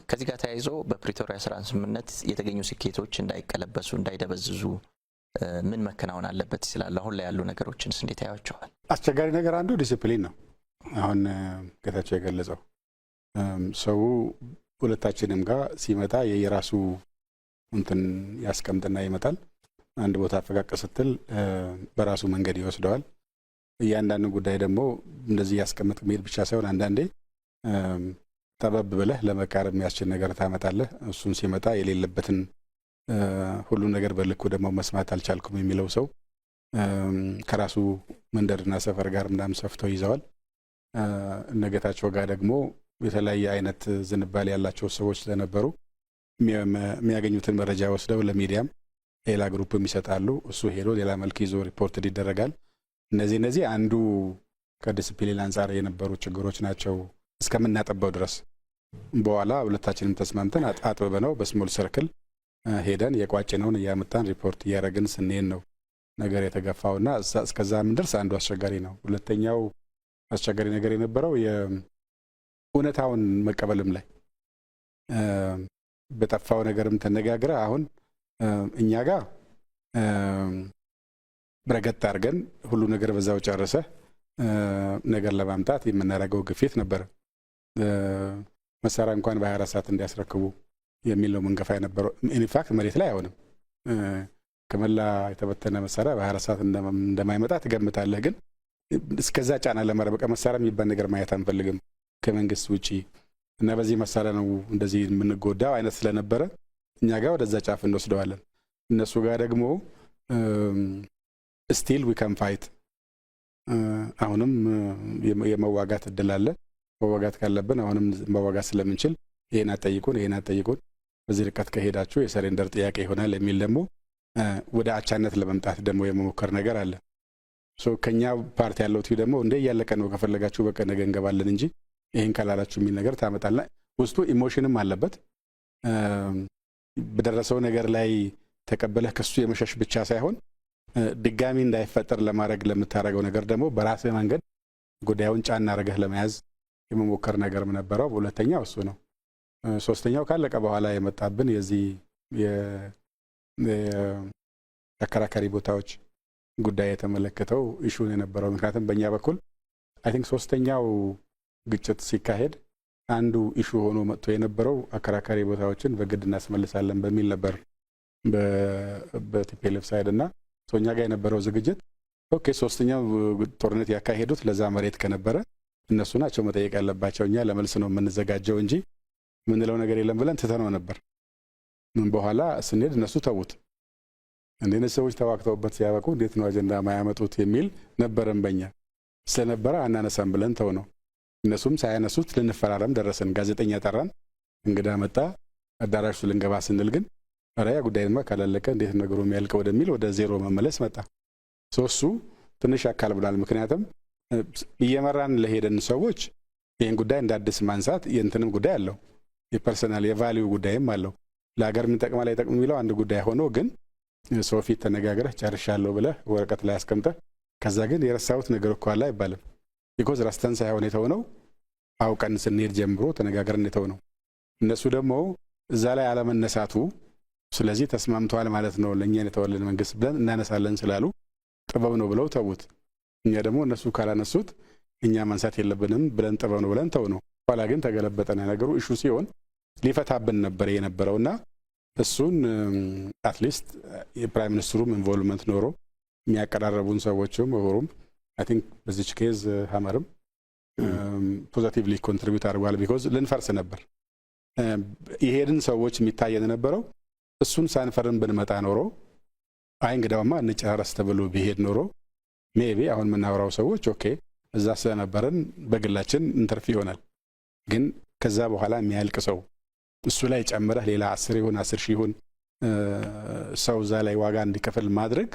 ከዚህ ጋር ተያይዞ በፕሪቶሪያ ሰላም ስምምነት የተገኙ ስኬቶች እንዳይቀለበሱ እንዳይደበዝዙ ምን መከናወን አለበት ይላል? አሁን ላይ ያሉ ነገሮችንስ እንዴት ያያቸዋል? አስቸጋሪ ነገር አንዱ ዲሲፕሊን ነው። አሁን ጌታቸው የገለጸው ሰው ሁለታችንም ጋር ሲመጣ የየራሱ እንትን ያስቀምጥና ይመጣል። አንድ ቦታ ፈቃቅ ስትል በራሱ መንገድ ይወስደዋል። እያንዳንዱ ጉዳይ ደግሞ እንደዚህ ያስቀምጥ መሄድ ብቻ ሳይሆን አንዳንዴ ጠበብ ብለህ ለመቃረብ የሚያስችል ነገር ታመጣለህ። እሱን ሲመጣ የሌለበትን ሁሉ ነገር በልኩ ደግሞ መስማት አልቻልኩም የሚለው ሰው ከራሱ መንደርና ሰፈር ጋር ምናምን ሰፍተው ይዘዋል። እነጌታቸው ጋር ደግሞ የተለያየ አይነት ዝንባሌ ያላቸው ሰዎች ስለነበሩ የሚያገኙትን መረጃ ወስደው ለሚዲያም ሌላ ግሩፕም ይሰጣሉ። እሱ ሄዶ ሌላ መልክ ይዞ ሪፖርት ይደረጋል። እነዚህ አንዱ ከዲሲፕሊን አንጻር የነበሩ ችግሮች ናቸው እስከምናጠባው ድረስ። በኋላ ሁለታችንም ተስማምተን አጥብበነው በስሞል ሰርክል ሄደን የቋጭነውን እያመጣን ሪፖርት እያደረግን ስንሄድ ነው ነገር የተገፋውና እስከዛ ምንደርስ አንዱ አስቸጋሪ ነው። ሁለተኛው አስቸጋሪ ነገር የነበረው የእውነታውን መቀበልም ላይ በጠፋው ነገርም ተነጋግረ አሁን እኛ ጋር ብረገጥ አድርገን ሁሉ ነገር በዛው ጨርሰ ነገር ለማምጣት የምናደርገው ግፊት ነበር። መሳሪያ እንኳን በ24 ሰዓት እንዲያስረክቡ የሚል ነው መንገፋ የነበረው። ኢንፋክት መሬት ላይ አይሆንም። ከመላ የተበተነ መሳሪያ በ24 ሰዓት እንደማይመጣ ትገምታለህ። ግን እስከዛ ጫና ለማረበቀ መሳሪያ የሚባል ነገር ማየት አንፈልግም ከመንግስት ውጪ እና በዚህ መሳሪያ ነው እንደዚህ የምንጎዳው አይነት ስለነበረ እኛ ጋር ወደዛ ጫፍ እንወስደዋለን። እነሱ ጋር ደግሞ ስቲል ዊ ካን ፋይት አሁንም የመዋጋት እድል አለ። መዋጋት ካለብን አሁንም መዋጋት ስለምንችል ይሄን አጠይቁን በዚህ ርቀት ከሄዳችሁ የሰሬንደር ጥያቄ ይሆናል የሚል ደግሞ ወደ አቻነት ለመምጣት ደግሞ የመሞከር ነገር አለ። ሶ ከኛ ፓርቲ ያለው ደግሞ እንደ ያለቀ ነው ከፈለጋችሁ በቃ ነገ እንገባለን እንጂ ይሄን ካላላችሁ የሚል ነገር ታመጣለና ውስጡ ኢሞሽንም አለበት። በደረሰው ነገር ላይ ተቀበለህ ከሱ የመሸሽ ብቻ ሳይሆን ድጋሚ እንዳይፈጠር ለማድረግ ለምታረገው ነገር ደግሞ በራስህ መንገድ ጉዳዩን ጫና አድርገህ ለመያዝ የመሞከር ነገርም ነበረው። ሁለተኛው እሱ ነው። ሶስተኛው ካለቀ በኋላ የመጣብን የዚህ የአከራካሪ ቦታዎች ጉዳይ የተመለከተው ኢሹን የነበረው ምክንያቱም በእኛ በኩል አይ ቲንክ ሶስተኛው ግጭት ሲካሄድ አንዱ ኢሹ ሆኖ መጥቶ የነበረው አከራካሪ ቦታዎችን በግድ እናስመልሳለን በሚል ነበር በቲፒኤልኤፍ ሳይድ እና ሶኛ ጋር የነበረው ዝግጅት ኦኬ ሶስተኛው ጦርነት ያካሄዱት ለዛ መሬት ከነበረ እነሱ ናቸው መጠየቅ ያለባቸው፣ እኛ ለመልስ ነው የምንዘጋጀው እንጂ ምንለው ነገር የለም ብለን ትተነው ነበር። ምን በኋላ ስንሄድ እነሱ ተውት። እንደነ ሰዎች ተዋክተውበት ሲያበቁ እንዴት ነው አጀንዳ ማያመጡት የሚል ነበረን በእኛ ስለነበረ አናነሳም ብለን ተው ነው። እነሱም ሳያነሱት ልንፈራረም ደረሰን። ጋዜጠኛ ጠራን፣ እንግዳ መጣ፣ አዳራሹ ልንገባ ስንል ግን አራያ ጉዳይማ ካላለቀ እንዴት ነገሩ የሚያልቀው ወደሚል ወደ ዜሮ መመለስ መጣ። ሶሱ ትንሽ አካል ብሏል። ምክንያቱም እየመራን ለሄደን ሰዎች ይህን ጉዳይ እንዳዲስ ማንሳት የእንትንም ጉዳይ አለው። የፐርሰናል የቫልዩ ጉዳይም አለው። ለሀገር ምን ይጠቅማል አይጠቅም የሚለው አንድ ጉዳይ ሆኖ ግን ሰው ፊት ተነጋግረህ ጨርሻለሁ ብለህ ወረቀት ላይ አስቀምጠህ ከዛ ግን የረሳሁት ነገር እኮ አለ አይባልም። ቢኮዝ ረስተን ሳይሆን የተውነው አውቀን ስንሄድ ጀምሮ ተነጋግረን የተውነው። እነሱ ደግሞ እዛ ላይ አለመነሳቱ ስለዚህ ተስማምተዋል ማለት ነው ለእኛ የተወለን መንግስት ብለን እናነሳለን ስላሉ ጥበብ ነው ብለው ተዉት። እኛ ደግሞ እነሱ ካላነሱት እኛ ማንሳት የለብንም ብለን ጥበብ ነው ብለን ተው ነው። ኋላ ግን ተገለበጠና ነገሩ ኢሹ ሲሆን ሊፈታብን ነበር የነበረውና እሱን አትሊስት የፕራይም ሚኒስትሩም ኢንቮልቭመንት ኖሮ የሚያቀራረቡን ሰዎችም ምሁሩም አይ ቲንክ በዚች ኬዝ ሀመርም ፖዚቲቭሊ ኮንትሪቢዩት አድርጓል። ቢኮዝ ልንፈርስ ነበር የሄድን ሰዎች የሚታየን የነበረው እሱን ሳንፈርም ብንመጣ ኖሮ አይ እንግዳውማ እንጨራረስ ተብሎ ቢሄድ ኖሮ ሜቢ አሁን የምናወራው ሰዎች ኦኬ እዛ ስለነበረን በግላችን እንተርፍ ይሆናል። ግን ከዛ በኋላ የሚያልቅ ሰው እሱ ላይ ጨምረህ ሌላ 10 ይሁን 10 ሺህ ይሁን ሰው እዛ ላይ ዋጋ እንዲከፍል ማድረግ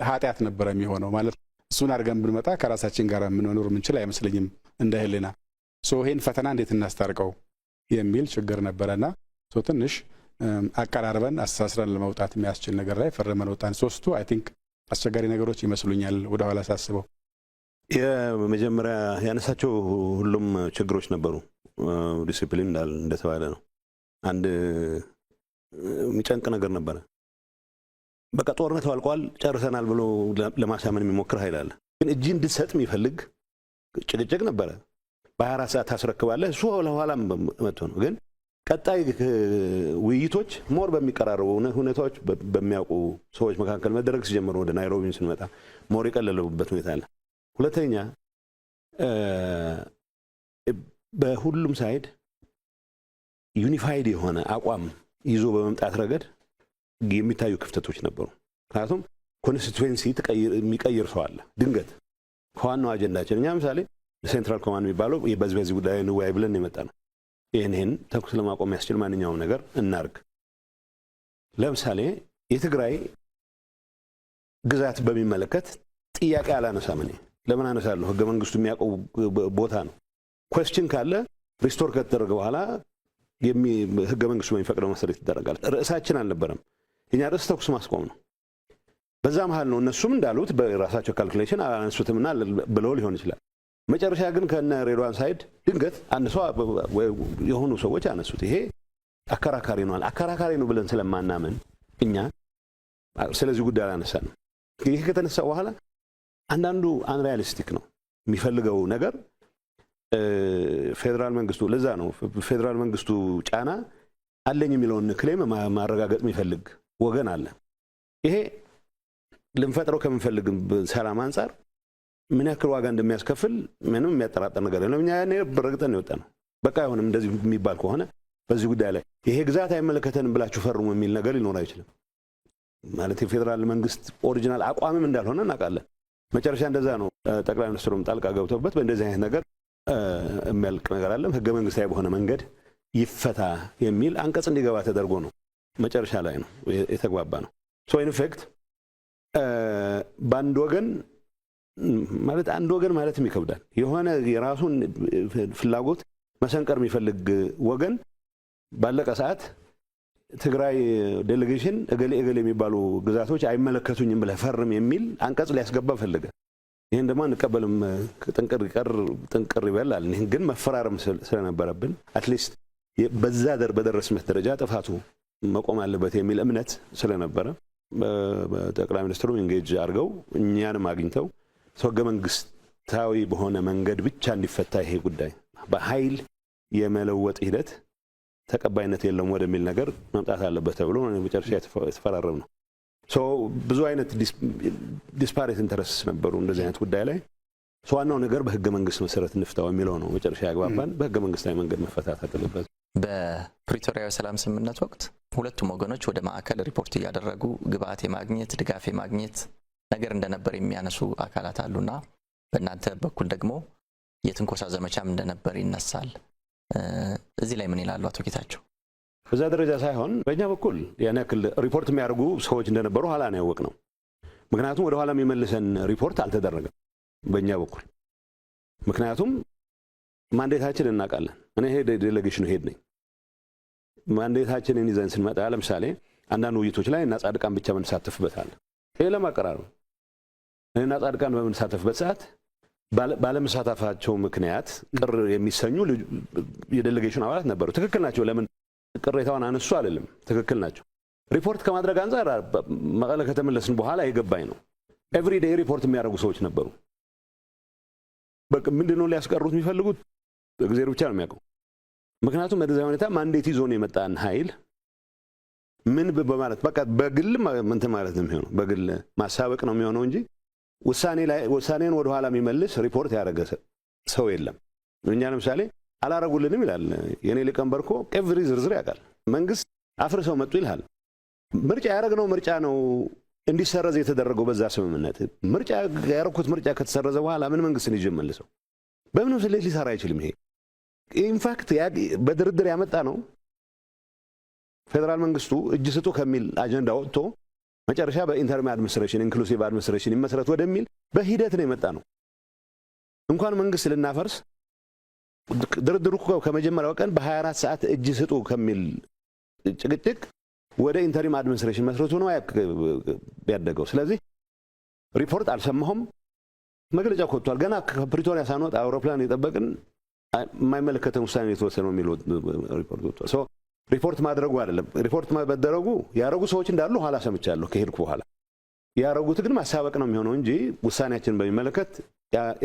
ኃጢአት ነበር የሚሆነው ማለት። እሱን አድርገን ብንመጣ ከራሳችን ጋር የምንኖር ምንችል አይመስለኝም እንደ ህሊና። ይሄን ፈተና እንዴት እናስታርቀው የሚል ችግር ነበረና ትንሽ አቀራርበን አስተሳስረን ለመውጣት የሚያስችል ነገር ላይ ፈርመን ወጣን። ሶስቱ አይ ቲንክ አስቸጋሪ ነገሮች ይመስሉኛል ወደ ኋላ ሳስበው። የመጀመሪያ ያነሳቸው ሁሉም ችግሮች ነበሩ። ዲሲፕሊን እንደተባለ ነው። አንድ የሚጨንቅ ነገር ነበረ። በቃ ጦርነት አልቋል ጨርሰናል ብሎ ለማሳመን የሚሞክር ኃይል አለ። ግን እጅ እንድትሰጥ የሚፈልግ ጭቅጭቅ ነበረ። በ24 ሰዓት ታስረክባለህ። እሱ ለኋላም መጥቶ ነው። ግን ቀጣይ ውይይቶች ሞር በሚቀራረቡ ሁኔታዎች በሚያውቁ ሰዎች መካከል መደረግ ሲጀምሩ ወደ ናይሮቢ ስንመጣ ሞር የቀለለበት ሁኔታ አለ። ሁለተኛ በሁሉም ሳይድ ዩኒፋይድ የሆነ አቋም ይዞ በመምጣት ረገድ የሚታዩ ክፍተቶች ነበሩ። ምክንያቱም ኮንስቲትዌንሲ የሚቀይር ሰው አለ ድንገት ከዋናው አጀንዳችን። እኛ ምሳሌ ሴንትራል ኮማንድ የሚባለው በዚህ ጉዳይ እንወያይ ብለን የመጣ ነው። ይህን ተኩስ ለማቆም የሚያስችል ማንኛውም ነገር እናርግ። ለምሳሌ የትግራይ ግዛት በሚመለከት ጥያቄ አላነሳም። እኔ ለምን አነሳለሁ? ህገ መንግስቱ የሚያውቀው ቦታ ነው። ኩዌስችን ካለ ሪስቶር ከተደረገ በኋላ ህገ መንግስቱ በሚፈቅደው መሰረት ይደረጋል። ርዕሳችን አልነበረም። የኛ ርዕስ ተኩስ ማስቆም ነው። በዛ መሃል ነው እነሱም እንዳሉት በራሳቸው ካልኩሌሽን አላነሱትምና ብለው ሊሆን ይችላል። መጨረሻ ግን ከነ ሬድዋን ሳይድ ድንገት አንድ ሰው የሆኑ ሰዎች አነሱት። ይሄ አከራካሪ ነው። አከራካሪ ነው ብለን ስለማናምን እኛ ስለዚህ ጉዳይ አላነሳንም። ይሄ ከተነሳ በኋላ አንዳንዱ አንሪያሊስቲክ ነው የሚፈልገው ነገር ፌደራል መንግስቱ። ለዛ ነው ፌደራል መንግስቱ ጫና አለኝ የሚለውን ክሌም ማረጋገጥ የሚፈልግ ወገን አለ። ይሄ ልንፈጥረው ከምንፈልግ ሰላም አንጻር ምን ያክል ዋጋ እንደሚያስከፍል ምንም የሚያጠራጥር ነገር የለም። እኛ ያኔ በረግጠን ይወጣ ነው። በቃ አይሆንም እንደዚህ የሚባል ከሆነ በዚህ ጉዳይ ላይ ይሄ ግዛት አይመለከተንም ብላችሁ ፈርሙ የሚል ነገር ሊኖር አይችልም። ማለት የፌደራል መንግስት ኦሪጂናል አቋምም እንዳልሆነ እናውቃለን። መጨረሻ እንደዛ ነው ጠቅላይ ሚኒስትሩም ጣልቃ ገብተውበት በእንደዚህ አይነት ነገር የሚያልቅ ነገር አለም ህገ መንግስታዊ በሆነ መንገድ ይፈታ የሚል አንቀጽ እንዲገባ ተደርጎ ነው መጨረሻ ላይ ነው የተግባባ ነው። ሶ ኢን ኢፌክት በአንድ ወገን ማለት አንድ ወገን ማለትም ይከብዳል። የሆነ የራሱን ፍላጎት መሰንቀር የሚፈልግ ወገን ባለቀ ሰዓት ትግራይ ዴሌጌሽን እገሌ የሚባሉ ግዛቶች አይመለከቱኝም ብለህ ፈርም የሚል አንቀጽ ሊያስገባ ፈልገ። ይሄን ደግሞ አንቀበልም ጥንቅር ይበላል። ይሄን ግን መፈራረም ስለነበረብን አትሊስት በዛ በደረስነት ደረጃ ጥፋቱ መቆም አለበት የሚል እምነት ስለነበረ በጠቅላይ ሚኒስትሩ ኢንጌጅ አድርገው እኛንም አግኝተው ህገ መንግስታዊ በሆነ መንገድ ብቻ እንዲፈታ ይሄ ጉዳይ በኃይል የመለወጥ ሂደት ተቀባይነት የለውም ወደሚል ነገር መምጣት አለበት ተብሎ መጨረሻ የተፈራረም ነው። ብዙ አይነት ዲስፓሬት ኢንተረስትስ ነበሩ እንደዚህ አይነት ጉዳይ ላይ። ዋናው ነገር በህገ መንግስት መሰረት እንፍታው የሚለው ነው መጨረሻ ያግባባን። በህገ መንግስታዊ መንገድ መፈታት አለበት። በፕሪቶሪያው ሰላም ስምምነት ወቅት ሁለቱም ወገኖች ወደ ማዕከል ሪፖርት እያደረጉ ግብአት የማግኘት ድጋፍ የማግኘት ነገር እንደነበር የሚያነሱ አካላት አሉና በእናንተ በኩል ደግሞ የትንኮሳ ዘመቻም እንደነበር ይነሳል። እዚህ ላይ ምን ይላሉ አቶ ጌታቸው? በዛ ደረጃ ሳይሆን በእኛ በኩል ያን ያክል ሪፖርት የሚያደርጉ ሰዎች እንደነበሩ ኋላ ነው ያወቅነው። ምክንያቱም ወደ ኋላ የሚመልሰን ሪፖርት አልተደረገም በእኛ በኩል። ምክንያቱም ማንዴታችን እናውቃለን። እኔ ዴሌጌሽኑ ሄድ ነኝ። ማንዴታችንን ይዘን ስንመጣ ለምሳሌ አንዳንድ ውይይቶች ላይ እና ጻድቃን ብቻ ምንሳተፍበታል። ይሄ ለማቀራረብ እና ጻድቃን በምንሳተፍበት ሰዓት ባለመሳተፋቸው ምክንያት ቅር የሚሰኙ የዴሌጌሽን አባላት ነበሩ። ትክክል ናቸው። ለምን ቅሬታውን አነሱ አይደለም፣ ትክክል ናቸው። ሪፖርት ከማድረግ አንፃር መቀለ ከተመለስን በኋላ የገባኝ ነው። ኤቭሪ ዴይ ሪፖርት የሚያደርጉ ሰዎች ነበሩ። በቃ ምንድነው ሊያስቀሩት የሚፈልጉት እግዚአብሔር ብቻ ነው የሚያውቀው። ምክንያቱም በዛ ሁኔታ ማንዴት ይዞ ነው የመጣን ኃይል ምን በማለት በቃ በግል እንትን ማለት ነው የሚሆነው፣ በግል ማሳበቅ ነው የሚሆነው እንጂ ውሳኔን ወደ ኋላ የሚመልስ ሪፖርት ያደረገ ሰው የለም። እኛ ለምሳሌ አላረጉልንም ይላል የኔ ሊቀመንበር እኮ ኤቭሪ ዝርዝር ያውቃል። መንግስት አፍርሰው መጡ ይላል። ምርጫ ያደረግነው ምርጫ ነው እንዲሰረዝ የተደረገው በዛ ስምምነት። ምርጫ ያደረኩት ምርጫ ከተሰረዘ በኋላ ምን መንግስትን ይዤ መልሰው በምንም ስሌት ሊሰራ አይችልም። ይሄ ኢንፋክት በድርድር ያመጣ ነው። ፌደራል መንግስቱ እጅ ስጡ ከሚል አጀንዳ ወጥቶ መጨረሻ በኢንተርም አድሚኒስትሬሽን ኢንክሉሲቭ አድሚኒስትሬሽን ይመስረት ወደሚል በሂደት ነው የመጣ ነው። እንኳን መንግስት ልናፈርስ ድርድሩ ከመጀመሪያው ቀን በ24 ሰዓት እጅ ስጡ ከሚል ጭቅጭቅ ወደ ኢንተሪም አድሚኒስትሬሽን መስረቱ ነው ያደገው። ስለዚህ ሪፖርት አልሰማሁም። መግለጫ ወጥቷል። ገና ከፕሪቶሪያ ሳንወጣ አውሮፕላን የጠበቅን የማይመለከተን ውሳኔ የተወሰነው የሚል ሪፖርት ወጥቷል። ሶ ሪፖርት ማድረጉ አይደለም፣ ሪፖርት መደረጉ ያረጉ ሰዎች እንዳሉ ኋላ ሰምቻለሁ ከሄድኩ በኋላ። ያረጉት ግን ማሳበቅ ነው የሚሆነው እንጂ ውሳኔያችንን በሚመለከት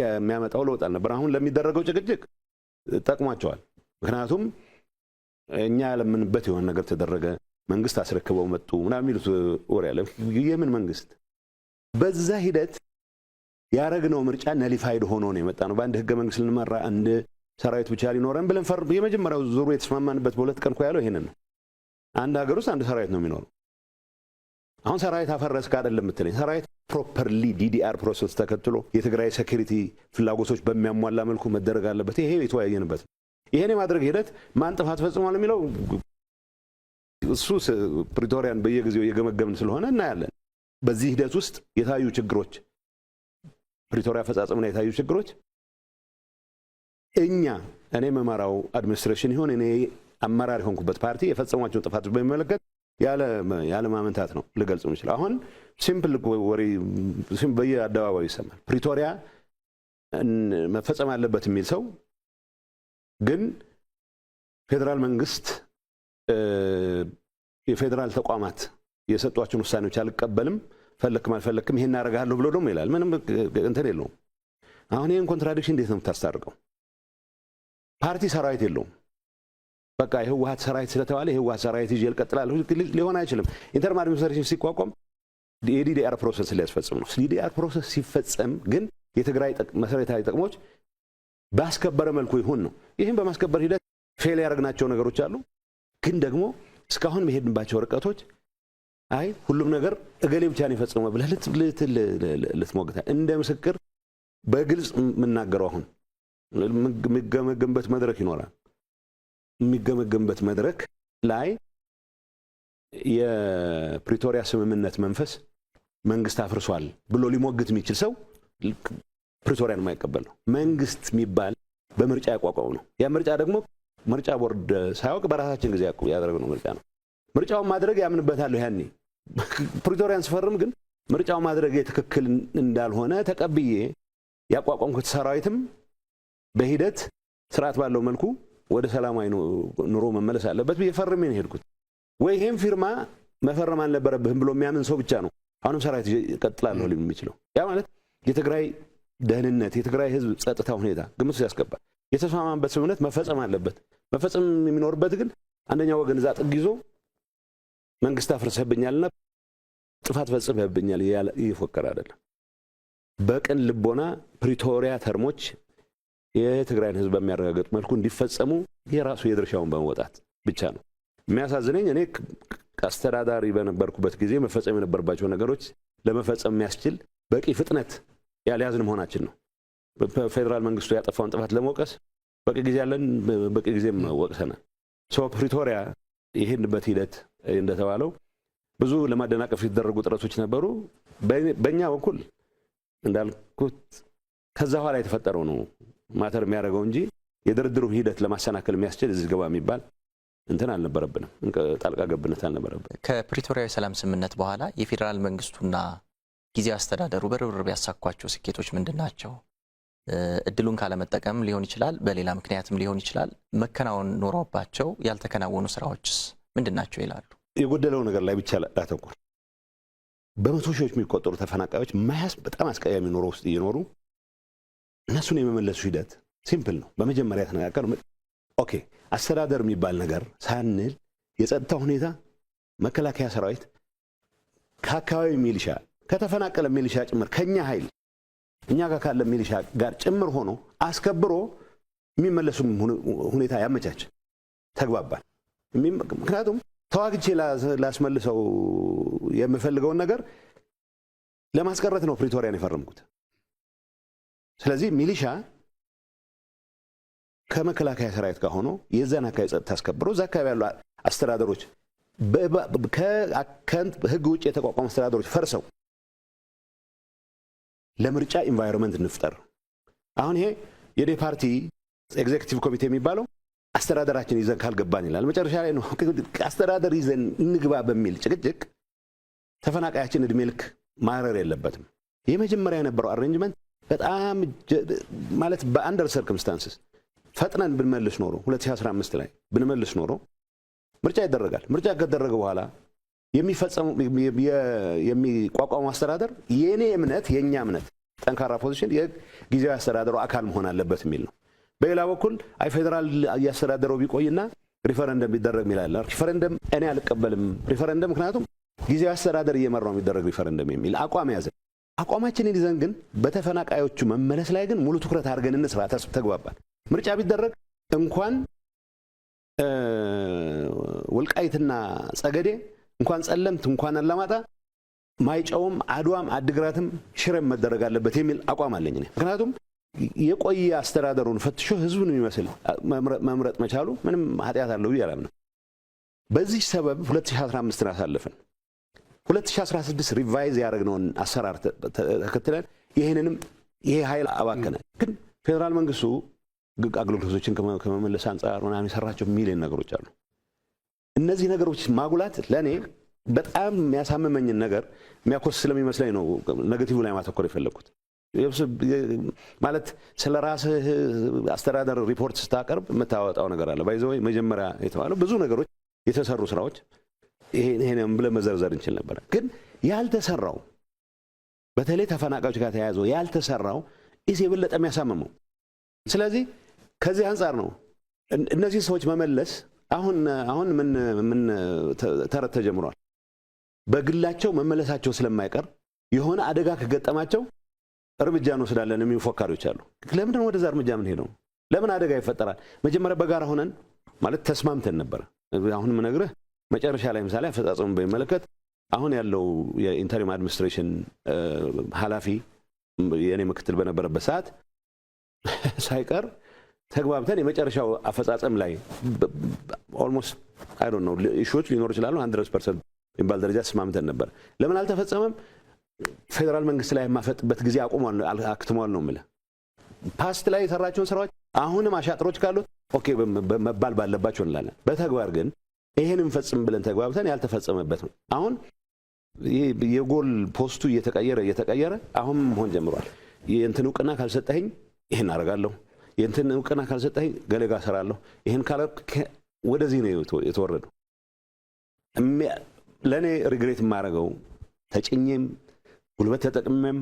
የሚያመጣው ለውጥ አልነበር። አሁን ለሚደረገው ጭቅጭቅ ጠቅሟቸዋል። ምክንያቱም እኛ ያለምንበት የሆነ ነገር ተደረገ፣ መንግስት አስረክበው መጡ ምናምን የሚሉት ወሬ አለ። የምን መንግስት? በዛ ሂደት ያረግነው ምርጫ ነሊፋይድ ሆኖ ነው የመጣ ነው። በአንድ ህገ መንግስት ልንመራ አንድ ሰራዊት ብቻ ሊኖረን ብለን የመጀመሪያው ዙሩ የተስማማንበት በሁለት ቀን ያለው ይሄንን ነው። አንድ ሀገር ውስጥ አንድ ሰራዊት ነው የሚኖረው። አሁን ሰራዊት አፈረስክ አይደለም የምትለኝ፣ ሰራዊት ፕሮፐርሊ ዲዲአር ፕሮሰስ ተከትሎ የትግራይ ሴኩሪቲ ፍላጎቶች በሚያሟላ መልኩ መደረግ አለበት። ይሄ የተወያየንበት ነው። ይሄን የማድረግ ሂደት ማን ጥፋት ፈጽሟል የሚለው እሱ ፕሪቶሪያን በየጊዜው እየገመገምን ስለሆነ እናያለን። በዚህ ሂደት ውስጥ የታዩ ችግሮች፣ ፕሪቶሪያ አፈጻጸም ላይ የታዩ ችግሮች እኔ መመራው አድሚኒስትሬሽን ይሁን እኔ አመራር የሆንኩበት ፓርቲ የፈጸሟቸው ጥፋቶች በሚመለከት ያለ ማመንታት ነው ልገልጽ የምችለው። አሁን ሲምፕል ወሬ በየአደባባዩ ይሰማል። ፕሪቶሪያ መፈጸም አለበት የሚል ሰው ግን ፌደራል መንግስት የፌደራል ተቋማት የሰጧቸውን ውሳኔዎች አልቀበልም፣ ፈለክም አልፈለክም ይሄን አደርጋለሁ ብሎ ደግሞ ይላል። ምንም እንትን የለውም። አሁን ይሄን ኮንትራዲክሽን እንዴት ነው የምታስታርቀው? ፓርቲ ሰራዊት የለውም። በቃ የህወሓት ሰራዊት ስለተባለ የህወሓት ሰራዊት ይዤ እቀጥላለሁ ሊሆን አይችልም። ኢንተርም አድሚኒስትሬሽን ሲቋቋም የዲዲአር ፕሮሰስ ሊያስፈጽም ነው። ዲዲአር ፕሮሰስ ሲፈጸም ግን የትግራይ መሰረታዊ ጥቅሞች ባስከበረ መልኩ ይሁን ነው። ይህም በማስከበር ሂደት ፌል ያደረግናቸው ነገሮች አሉ። ግን ደግሞ እስካሁን መሄድንባቸው ርቀቶች አይ ሁሉም ነገር እገሌ ብቻ ነው የፈጸመው ብለህ ልትሞግታ እንደ ምስክር በግልጽ የምናገረው አሁን የሚገመገምበት መድረክ ይኖራል። የሚገመገምበት መድረክ ላይ የፕሪቶሪያ ስምምነት መንፈስ መንግስት አፍርሷል ብሎ ሊሞግት የሚችል ሰው ፕሪቶሪያን የማይቀበል ነው። መንግስት የሚባል በምርጫ ያቋቋመው ነው። ያ ምርጫ ደግሞ ምርጫ ቦርድ ሳያውቅ በራሳችን ጊዜ ያደረግነው ምርጫ ነው። ምርጫውን ማድረግ ያምንበታለሁ። ያኔ ፕሪቶሪያን ስፈርም ግን ምርጫው ማድረግ ትክክል እንዳልሆነ ተቀብዬ ያቋቋምኩት ሰራዊትም በሂደት ስርዓት ባለው መልኩ ወደ ሰላማዊ ኑሮ መመለስ አለበት ብዬ ፈርሜ ነው ሄድኩት። ወይ ይሄን ፊርማ መፈረም አልነበረብህም ብሎ የሚያምን ሰው ብቻ ነው አሁንም ሰራዊት ይቀጥላለሁ ሊል የሚችለው። ያ ማለት የትግራይ ደህንነት፣ የትግራይ ህዝብ ጸጥታ ሁኔታ ግምት ውስጥ ያስገባል። የተስማማበት ስምምነት መፈጸም አለበት። መፈጸም የሚኖርበት ግን አንደኛው ወገን እዛ ጥግ ይዞ መንግስት አፍርሰህብኛልና ጥፋት ፈጽመህብኛል ይፎከር አይደለም። በቅን ልቦና ፕሪቶሪያ ተርሞች የትግራይን ህዝብ በሚያረጋግጥ መልኩ እንዲፈጸሙ የራሱ የድርሻውን በመወጣት ብቻ ነው። የሚያሳዝነኝ እኔ አስተዳዳሪ በነበርኩበት ጊዜ መፈጸም የነበረባቸው ነገሮች ለመፈጸም የሚያስችል በቂ ፍጥነት ያልያዝን መሆናችን ነው። በፌደራል መንግስቱ ያጠፋውን ጥፋት ለመውቀስ በቂ ጊዜ ያለን፣ በቂ ጊዜም ወቅሰናል። ፕሪቶሪያ ይሄንበት ሂደት እንደተባለው ብዙ ለማደናቀፍ የተደረጉ ጥረቶች ነበሩ። በእኛ በኩል እንዳልኩት ከዛ በኋላ የተፈጠረው ነው ማተር የሚያደርገው እንጂ የድርድሩ ሂደት ለማሰናከል የሚያስችል እዚህ ገባ የሚባል እንትን አልነበረብንም፣ ጣልቃ ገብነት አልነበረብንም። ከፕሪቶሪያዊ ሰላም ስምምነት በኋላ የፌዴራል መንግስቱና ጊዜያዊ አስተዳደሩ በርብርብ ያሳኳቸው ስኬቶች ምንድናቸው? እድሉን ካለመጠቀም ሊሆን ይችላል፣ በሌላ ምክንያትም ሊሆን ይችላል። መከናወን ኖሮባቸው ያልተከናወኑ ስራዎችስ ምንድናቸው ይላሉ? የጎደለው ነገር ላይ ብቻ ላተኩር። በመቶ ሺዎች የሚቆጠሩ ተፈናቃዮች በጣም አስቀያሚ ኑሮ ውስጥ እየኖሩ እነሱን የመመለሱ ሂደት ሲምፕል ነው። በመጀመሪያ ተነጋገር ኦኬ፣ አስተዳደር የሚባል ነገር ሳንል የጸጥታ ሁኔታ መከላከያ ሰራዊት ከአካባቢ ሚሊሻ ከተፈናቀለ ሚሊሻ ጭምር ከኛ ኃይል እኛ ጋር ካለ ሚሊሻ ጋር ጭምር ሆኖ አስከብሮ የሚመለሱ ሁኔታ ያመቻች ተግባባል። ምክንያቱም ተዋግቼ ላስመልሰው የምፈልገውን ነገር ለማስቀረት ነው ፕሪቶሪያን የፈረምኩት። ስለዚህ ሚሊሻ ከመከላከያ ሰራዊት ጋር ሆኖ የዛን አካባቢ ጸጥታ አስከብሮ እዛ አካባቢ ያሉ አስተዳደሮች ከህግ ውጭ የተቋቋሙ አስተዳደሮች ፈርሰው ለምርጫ ኢንቫይሮንመንት እንፍጠር። አሁን ይሄ የዴፓርቲ ኤግዜክቲቭ ኮሚቴ የሚባለው አስተዳደራችን ይዘን ካልገባን ይላል። መጨረሻ ላይ ነው አስተዳደር ይዘን እንግባ በሚል ጭቅጭቅ ተፈናቃያችን እድሜ ልክ ማረር የለበትም። የመጀመሪያ የነበረው አሬንጅመንት በጣም ማለት በአንደር ሰርከምስታንስስ ፈጥነን ብንመልስ ኖሮ 2015 ላይ ብንመልስ ኖሮ ምርጫ ይደረጋል። ምርጫ ከተደረገ በኋላ የሚፈጸሙ የሚቋቋሙ አስተዳደር የኔ እምነት የኛ እምነት ጠንካራ ፖዚሽን የጊዜያዊ አስተዳደሩ አካል መሆን አለበት የሚል ነው። በሌላ በኩል አይ ፌደራል ያስተዳደረው ቢቆይና ሪፈረንደም ቢደረግ ይላል። ሪፈረንደም እኔ አልቀበልም ሪፈረንደም፣ ምክንያቱም ጊዜያዊ አስተዳደር እየመራው የሚደረግ ሪፈረንደም የሚል አቋም ያዘ። አቋማችንን ይዘን ግን በተፈናቃዮቹ መመለስ ላይ ግን ሙሉ ትኩረት አድርገን እንስራ ተግባባል። ምርጫ ቢደረግ እንኳን ወልቃይትና ጸገዴ እንኳን ጸለምት እንኳን አላማጣ ማይጨውም አድዋም አድግራትም ሽረም መደረግ አለበት የሚል አቋም አለኝ እኔ። ምክንያቱም የቆየ አስተዳደሩን ፈትሾ ህዝቡን የሚመስል መምረጥ መቻሉ ምንም ኃጢአት አለው ይላልም። በዚህ ሰበብ 2015 አሳለፈን። 2016 ሪቫይዝ ያደረግነውን አሰራር ተከትለን ይሄ ኃይል አባከነ። ግን ፌደራል መንግስቱ አገልግሎቶችን ከመመለስ አንጻር ምናምን የሰራቸው ሚሊዮን ነገሮች አሉ። እነዚህ ነገሮች ማጉላት ለኔ በጣም የሚያሳምመኝን ነገር የሚያኮስ ስለሚመስለኝ ነው ኔጌቲቭ ላይ ማተኮር የፈለኩት። ማለት ስለ ራስህ አስተዳደር ሪፖርት ስታቀርብ የምታወጣው ነገር አለ። ባይዘው መጀመሪያ የተባለው ብዙ ነገሮች የተሰሩ ስራዎች ይሄንም ብለ መዘርዘር እንችል ነበር። ግን ያልተሰራው በተለይ ተፈናቃዮች ጋር ተያይዞ ያልተሰራው የበለጠ የሚያሳምመው። ስለዚህ ከዚህ አንጻር ነው እነዚህ ሰዎች መመለስ አሁን ምን ተረት ተጀምሯል። በግላቸው መመለሳቸው ስለማይቀር የሆነ አደጋ ከገጠማቸው እርምጃ እንወስዳለን የሚሉ ፎካሪዎች አሉ። ለምን ወደዛ እርምጃ ምን ሄደው ለምን አደጋ ይፈጠራል? መጀመሪያ በጋራ ሆነን ማለት ተስማምተን ነበር። አሁን ምነግርህ መጨረሻ ላይ ምሳሌ አፈጻጸሙን በሚመለከት አሁን ያለው የኢንተሪም አድሚኒስትሬሽን ኃላፊ የኔ ምክትል በነበረበት ሰዓት ሳይቀር ተግባብተን የመጨረሻው አፈጻጸም ላይ ኦልሞስት አይ ዶንት ኖ ኢሹዎች ሊኖር ይችላሉ 100% የሚባል ደረጃ ተስማምተን ነበር። ለምን አልተፈጸመም? ፌደራል መንግስት ላይ የማፈጥበት ጊዜ አክትሟል ነው የምልህ። ፓስት ላይ የሰራቸውን ስራዎች አሁንም አሻጥሮች ካሉት ኦኬ መባል ባለባቸው እንላለን። በተግባር ግን ይሄን እንፈጽም ብለን ተግባብተን ያልተፈጸመበት ነው። አሁን የጎል ፖስቱ እየተቀየረ አሁን መሆን ጀምሯል። የእንትን እውቅና ካልሰጠኸኝ ይሄን አደርጋለሁ፣ የእንትን እውቅና ካልሰጠኸኝ ገለጋ እሰራለሁ፣ ይሄን ካላልክ ወደዚህ ነው የተወረደው። ለኔ ሪግሬት የማደርገው ተጭኜም ጉልበት ተጠቅሜም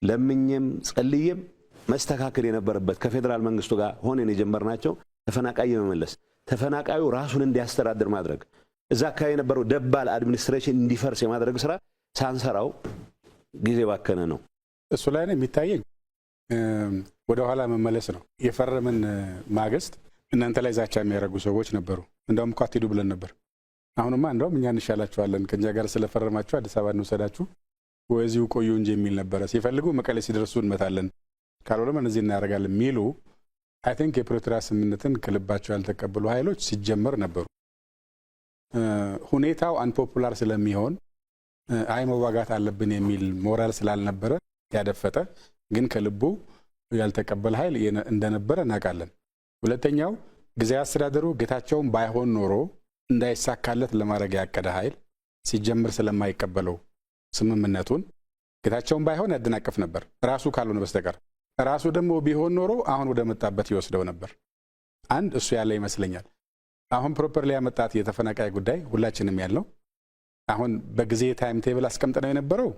ለምኜም ጸልዬም መስተካከል የነበረበት ከፌደራል መንግስቱ ጋር ሆነን የጀመርናቸው ተፈናቃይ መመለስ፣ ተፈናቃዩ ራሱን እንዲያስተዳድር ማድረግ፣ እዛ አካባቢ የነበረው ደባል አድሚኒስትሬሽን እንዲፈርስ የማድረግ ስራ ሳንሰራው ጊዜ ባከነ ነው። እሱ ላይ ነው የሚታየኝ ወደ ኋላ መመለስ ነው። የፈረምን ማግስት እናንተ ላይ ዛቻ የሚያደርጉ ሰዎች ነበሩ። እንደውም እኮ አትሄዱ ብለን ነበር። አሁንማ እንደውም እኛ እንሻላችኋለን ከኛ ጋር ስለፈረማችሁ አዲስ አበባ እንወሰዳችሁ ወይዚው ቆዩ እንጂ የሚል ነበረ። ሲፈልጉ መቀሌ ሲደርሱ እንመታለን ካልሆነም እነዚህ እናደርጋለን የሚሉ አይ ቲንክ የፕሪቶሪያ ስምምነትን ከልባቸው ያልተቀበሉ ኃይሎች ሲጀመር ነበሩ። ሁኔታው አንፖፑላር ስለሚሆን አይ መዋጋት አለብን የሚል ሞራል ስላልነበረ ያደፈጠ ግን ከልቡ ያልተቀበለ ኃይል እንደነበረ እናውቃለን። ሁለተኛው ጊዜያዊ አስተዳደሩ ጌታቸውን ባይሆን ኖሮ እንዳይሳካለት ለማድረግ ያቀደ ኃይል ሲጀምር ስለማይቀበለው ስምምነቱን ጌታቸውን ባይሆን ያደናቀፍ ነበር ራሱ ካልሆነ በስተቀር ራሱ ደግሞ ቢሆን ኖሮ አሁን ወደ መጣበት ይወስደው ነበር። አንድ እሱ ያለ ይመስለኛል። አሁን ፕሮፐርሊ ያመጣት የተፈናቃይ ጉዳይ ሁላችንም ያለው አሁን በጊዜ ታይም ቴብል አስቀምጠነው የነበረው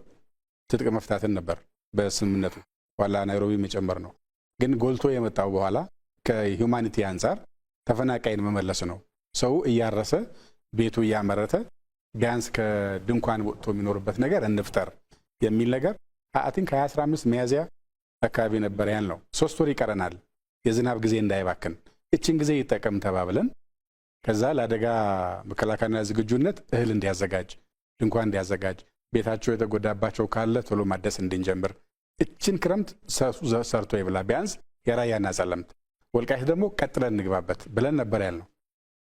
ትጥቅ መፍታትን ነበር በስምምነቱ ዋላ ናይሮቢ መጨመር ነው። ግን ጎልቶ የመጣው በኋላ ከሂዩማኒቲ አንፃር ተፈናቃይን መመለስ ነው። ሰው እያረሰ ቤቱ እያመረተ ቢያንስ ከድንኳን ወጥቶ የሚኖርበት ነገር እንፍጠር የሚል ነገር አቲንክ 2015 ሚያዝያ አካባቢ ነበር ያልነው። 3 ወር ይቀረናል የዝናብ ጊዜ እንዳይባክን እቺን ጊዜ ይጠቀም ተባብለን ከዛ ለአደጋ መከላከልና ዝግጁነት እህል እንዲያዘጋጅ ድንኳን እንዲያዘጋጅ ቤታቸው የተጎዳባቸው ካለ ቶሎ ማደስ እንድንጀምር እቺን ክረምት ሰርቶ ይብላ ቢያንስ የራያና ጸለምት ወልቃይት ደግሞ ቀጥለን እንግባበት ብለን ነበር ያልነው።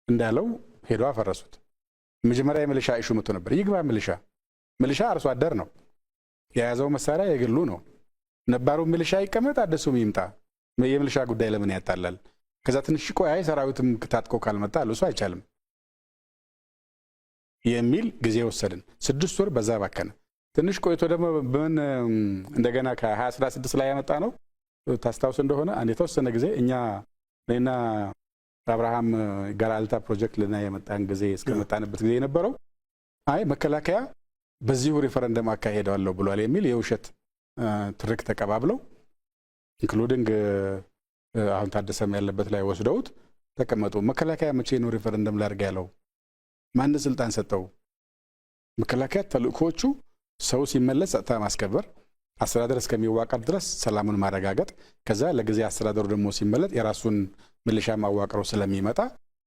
እንዳለው ሄዶ አፈረሱት። መጀመሪያ የሚሊሻ ኢሹ መጥቶ ነበር። ይግባ ሚሊሻ አርሶ አደር ነው የያዘው መሳሪያ የግሉ ነው። ነባሩ ሚሊሻ ይቀመጥ አደሱም ይምጣ የሚሊሻ ጉዳይ ለምን ያጣላል? ከዛ ትንሽ ቆይ ሰራዊትም ታጥቆ ካልመጣ እሱ አይቻልም የሚል ጊዜ ወሰድን። 6 ወር በዛ ባከነ። ትንሽ ቆይቶ ደግሞ እንደገና ከ2016 ላይ ያመጣ ነው ታስታውስ እንደሆነ አንድ የተወሰነ ጊዜ እኛ ለና አብርሃም ጋራልታ ፕሮጀክት ለና የመጣን ጊዜ እስከመጣንበት ጊዜ የነበረው አይ መከላከያ በዚሁ ሪፈረንደም አካሄደዋለሁ ብሏል የሚል የውሸት ትርክ ተቀባብለው ኢንክሉዲንግ አሁን ታደሰም ያለበት ላይ ወስደውት ተቀመጡ። መከላከያ መቼ ነው ሪፈረንደም ላድርግ ያለው? ማን ስልጣን ሰጠው? መከላከያ ተልእኮቹ ሰው ሲመለስ ጸጥታ ማስከበር፣ አስተዳደር እስከሚዋቀር ድረስ ሰላሙን ማረጋገጥ፣ ከዛ ለጊዜ አስተዳደሩ ደግሞ ሲመለጥ የራሱን ሚሊሻ ማዋቀሩ ስለሚመጣ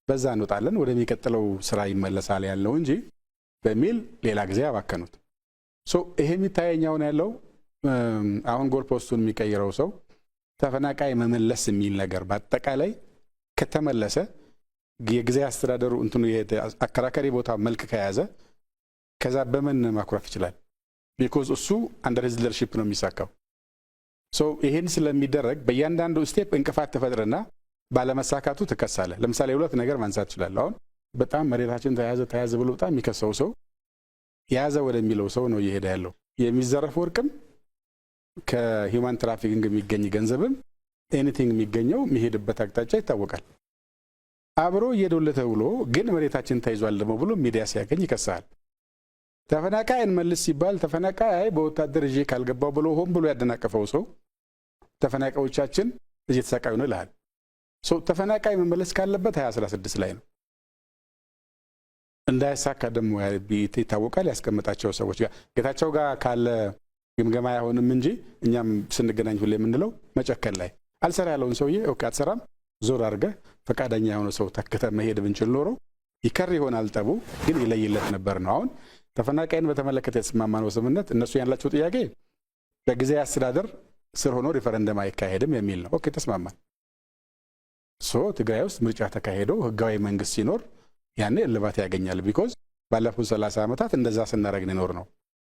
በዛ እንወጣለን ወደሚቀጥለው ስራ ይመለሳል ያለው እንጂ በሚል ሌላ ጊዜ አባከኑት። ይሄ የሚታየኛውን ያለው አሁን ጎል ፖስቱን የሚቀይረው ሰው ተፈናቃይ መመለስ የሚል ነገር በአጠቃላይ ከተመለሰ የጊዜ አስተዳደሩ እንትኑ አከራካሪ ቦታ መልክ ከያዘ ከዛ በምን ማኩረፍ ይችላል? ቢኮዝ እሱ አንደር ሂዝ ሊደርሺፕ ነው የሚሳካው። ይሄን ስለሚደረግ በእያንዳንዱ ስቴፕ እንቅፋት ተፈጥረና ባለመሳካቱ ትከሳለ። ለምሳሌ 2 ነገር ማንሳት ይችላል። አሁን በጣም መሬታችን ተያዘ ብሎ በጣም የሚከሰው ሰው ያዘ ወደሚለው ሰው ነው እየሄደ ያለው። የሚዘረፍ ወርቅም ከሂውማን ትራፊኪንግ የሚገኝ ገንዘብም ኤኒቲንግ የሚገኘው የሚሄድበት አቅጣጫ ይታወቃል። አብሮ እየዶለተ ብሎ ግን መሬታችን ተይዟል ደግሞ ብሎ ሚዲያ ሲያገኝ ይከሳል። ተፈናቃይ እንመልስ ሲባል ተፈናቃይ በወታደር እጄ ካልገባው ብሎ ሆን ብሎ ያደናቀፈው ሰው ተፈናቃዮቻችን እየተሰቃዩ ነው ይላል። ተፈናቃይ መመለስ ካለበት 2016 ላይ ነው። እንዳይሳካ ደግሞ ይታወቃል። ያስቀመጣቸው ሰዎች ጋር ጌታቸው ጋር ካለ ግምገማ አይሆንም እንጂ እኛም ስንገናኝ ሁሌ የምንለው መጨከል ላይ አልሰራ ያለውን ሰውዬ ኦኬ አትሰራም ዞር አድርገህ ፈቃደኛ የሆነ ሰው ተከተ መሄድ ብንችል ኖሮ ይከር ይሆናል ጠቡ ግን ይለይለት ነበር ነው። አሁን ተፈናቃይን በተመለከተ የተስማማነው ስምምነት እነሱ ያላቸው ጥያቄ በጊዜ አስተዳደር ስር ሆኖ ሪፈረንደም አይካሄድም የሚል ነው። ኦኬ ተስማማን። ትግራይ ውስጥ ምርጫ ተካሄዶ ህጋዊ መንግስት ሲኖር ያኔ እልባት ያገኛል። ቢኮዝ ባለፉት 30 ዓመታት እንደዛ ስናደርግ ነው ነው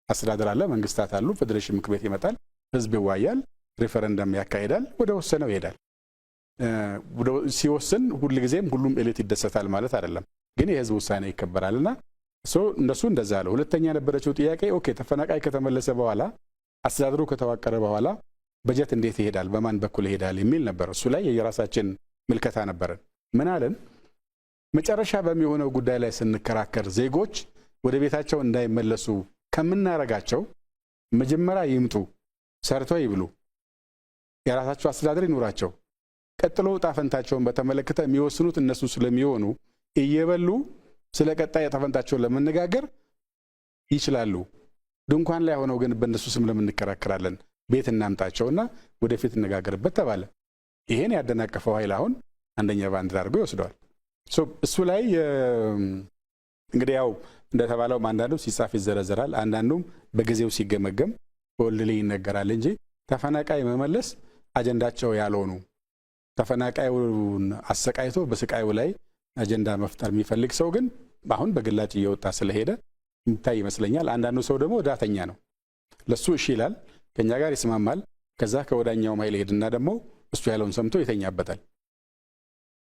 አስተዳደር አለ፣ መንግስታት አሉ፣ ፌዴሬሽን ምክር ቤት ይመጣል፣ ህዝብ ይዋያል፣ ሪፈረንደም ያካሄዳል፣ ወደ ወሰነው ይሄዳል። ሲወስን ሁልጊዜም ሁሉም ኤሊት ይደሰታል ማለት አይደለም፣ ግን የህዝብ ውሳኔ ይከበራልና እነሱ እንደዛ አለ። ሁለተኛ የነበረችው ጥያቄ ኦኬ ተፈናቃይ ከተመለሰ በኋላ አስተዳደሩ ከተዋቀረ በኋላ በጀት እንዴት ይሄዳል፣ በማን በኩል ይሄዳል የሚል ነበር። እሱ ላይ የራሳችን ምልከታ ነበረን። ምን አለን? መጨረሻ በሚሆነው ጉዳይ ላይ ስንከራከር ዜጎች ወደ ቤታቸው እንዳይመለሱ ከምናረጋቸው መጀመሪያ ይምጡ፣ ሰርተው ይብሉ፣ የራሳቸው አስተዳደር ይኖራቸው፣ ቀጥሎ ዕጣ ፈንታቸውን በተመለከተ የሚወስኑት እነሱ ስለሚሆኑ እየበሉ ስለ ቀጣይ ዕጣ ፈንታቸውን ለመነጋገር ይችላሉ። ድንኳን ላይ ሆነው ግን በእነሱ ስም ለምንከራከራለን፣ ቤት እናምጣቸውና ወደፊት እንነጋገርበት ተባለ። ይሄን ያደናቀፈው ኃይል አሁን አንደኛ ባንዲራ አድርጎ ይወስደዋል። እሱ ላይ እንግዲህ ያው እንደተባለው አንዳንዱ ሲጻፍ ይዘረዘራል፣ አንዳንዱም በጊዜው ሲገመገም በወልድ ላይ ይነገራል እንጂ ተፈናቃይ መመለስ አጀንዳቸው ያልሆኑ ተፈናቃዩን አሰቃይቶ በስቃዩ ላይ አጀንዳ መፍጠር የሚፈልግ ሰው ግን አሁን በግላጭ እየወጣ ስለሄደ የሚታይ ይመስለኛል። አንዳንዱ ሰው ደግሞ ዳተኛ ነው። ለሱ እሺ ይላል፣ ከኛ ጋር ይስማማል። ከዛ ከወዳኛው ማይል ሄድና ደግሞ እሱ ያለውን ሰምቶ ይተኛበታል።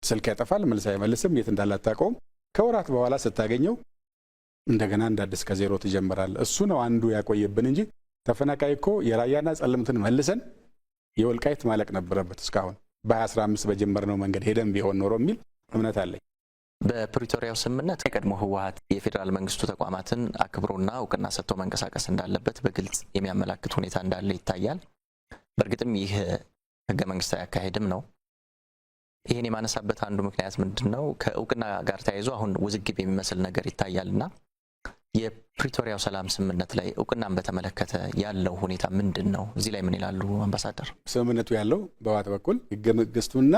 ስልክ ያጠፋል፣ መልስ አይመልስም፣ የት እንዳላታቀውም። ከወራት በኋላ ስታገኘው እንደገና እንደ አዲስ ከዜሮ ትጀምራለህ። እሱ ነው አንዱ ያቆየብን እንጂ ተፈናቃይ እኮ የራያና ጸለምትን መልሰን የወልቃይት ማለቅ ነበረበት እስካሁን በ2015 በጀመርነው መንገድ ሄደን ቢሆን ኖሮ የሚል እምነት አለኝ። በፕሪቶሪያው ስምምነት የቀድሞ ህወሓት የፌዴራል መንግስቱ ተቋማትን አክብሮና እውቅና ሰጥቶ መንቀሳቀስ እንዳለበት በግልጽ የሚያመላክት ሁኔታ እንዳለ ይታያል። በእርግጥም ይህ ህገ መንግስታዊ አካሄድም ነው። ይህን የማነሳበት አንዱ ምክንያት ምንድነው? ከእውቅና ጋር ተያይዞ አሁን ውዝግብ የሚመስል ነገር ይታያልና የፕሪቶሪያው ሰላም ስምምነት ላይ እውቅናን በተመለከተ ያለው ሁኔታ ምንድን ነው? እዚህ ላይ ምን ይላሉ አምባሳደር? ስምምነቱ ያለው በህወሓት በኩል ህገ መንግስቱና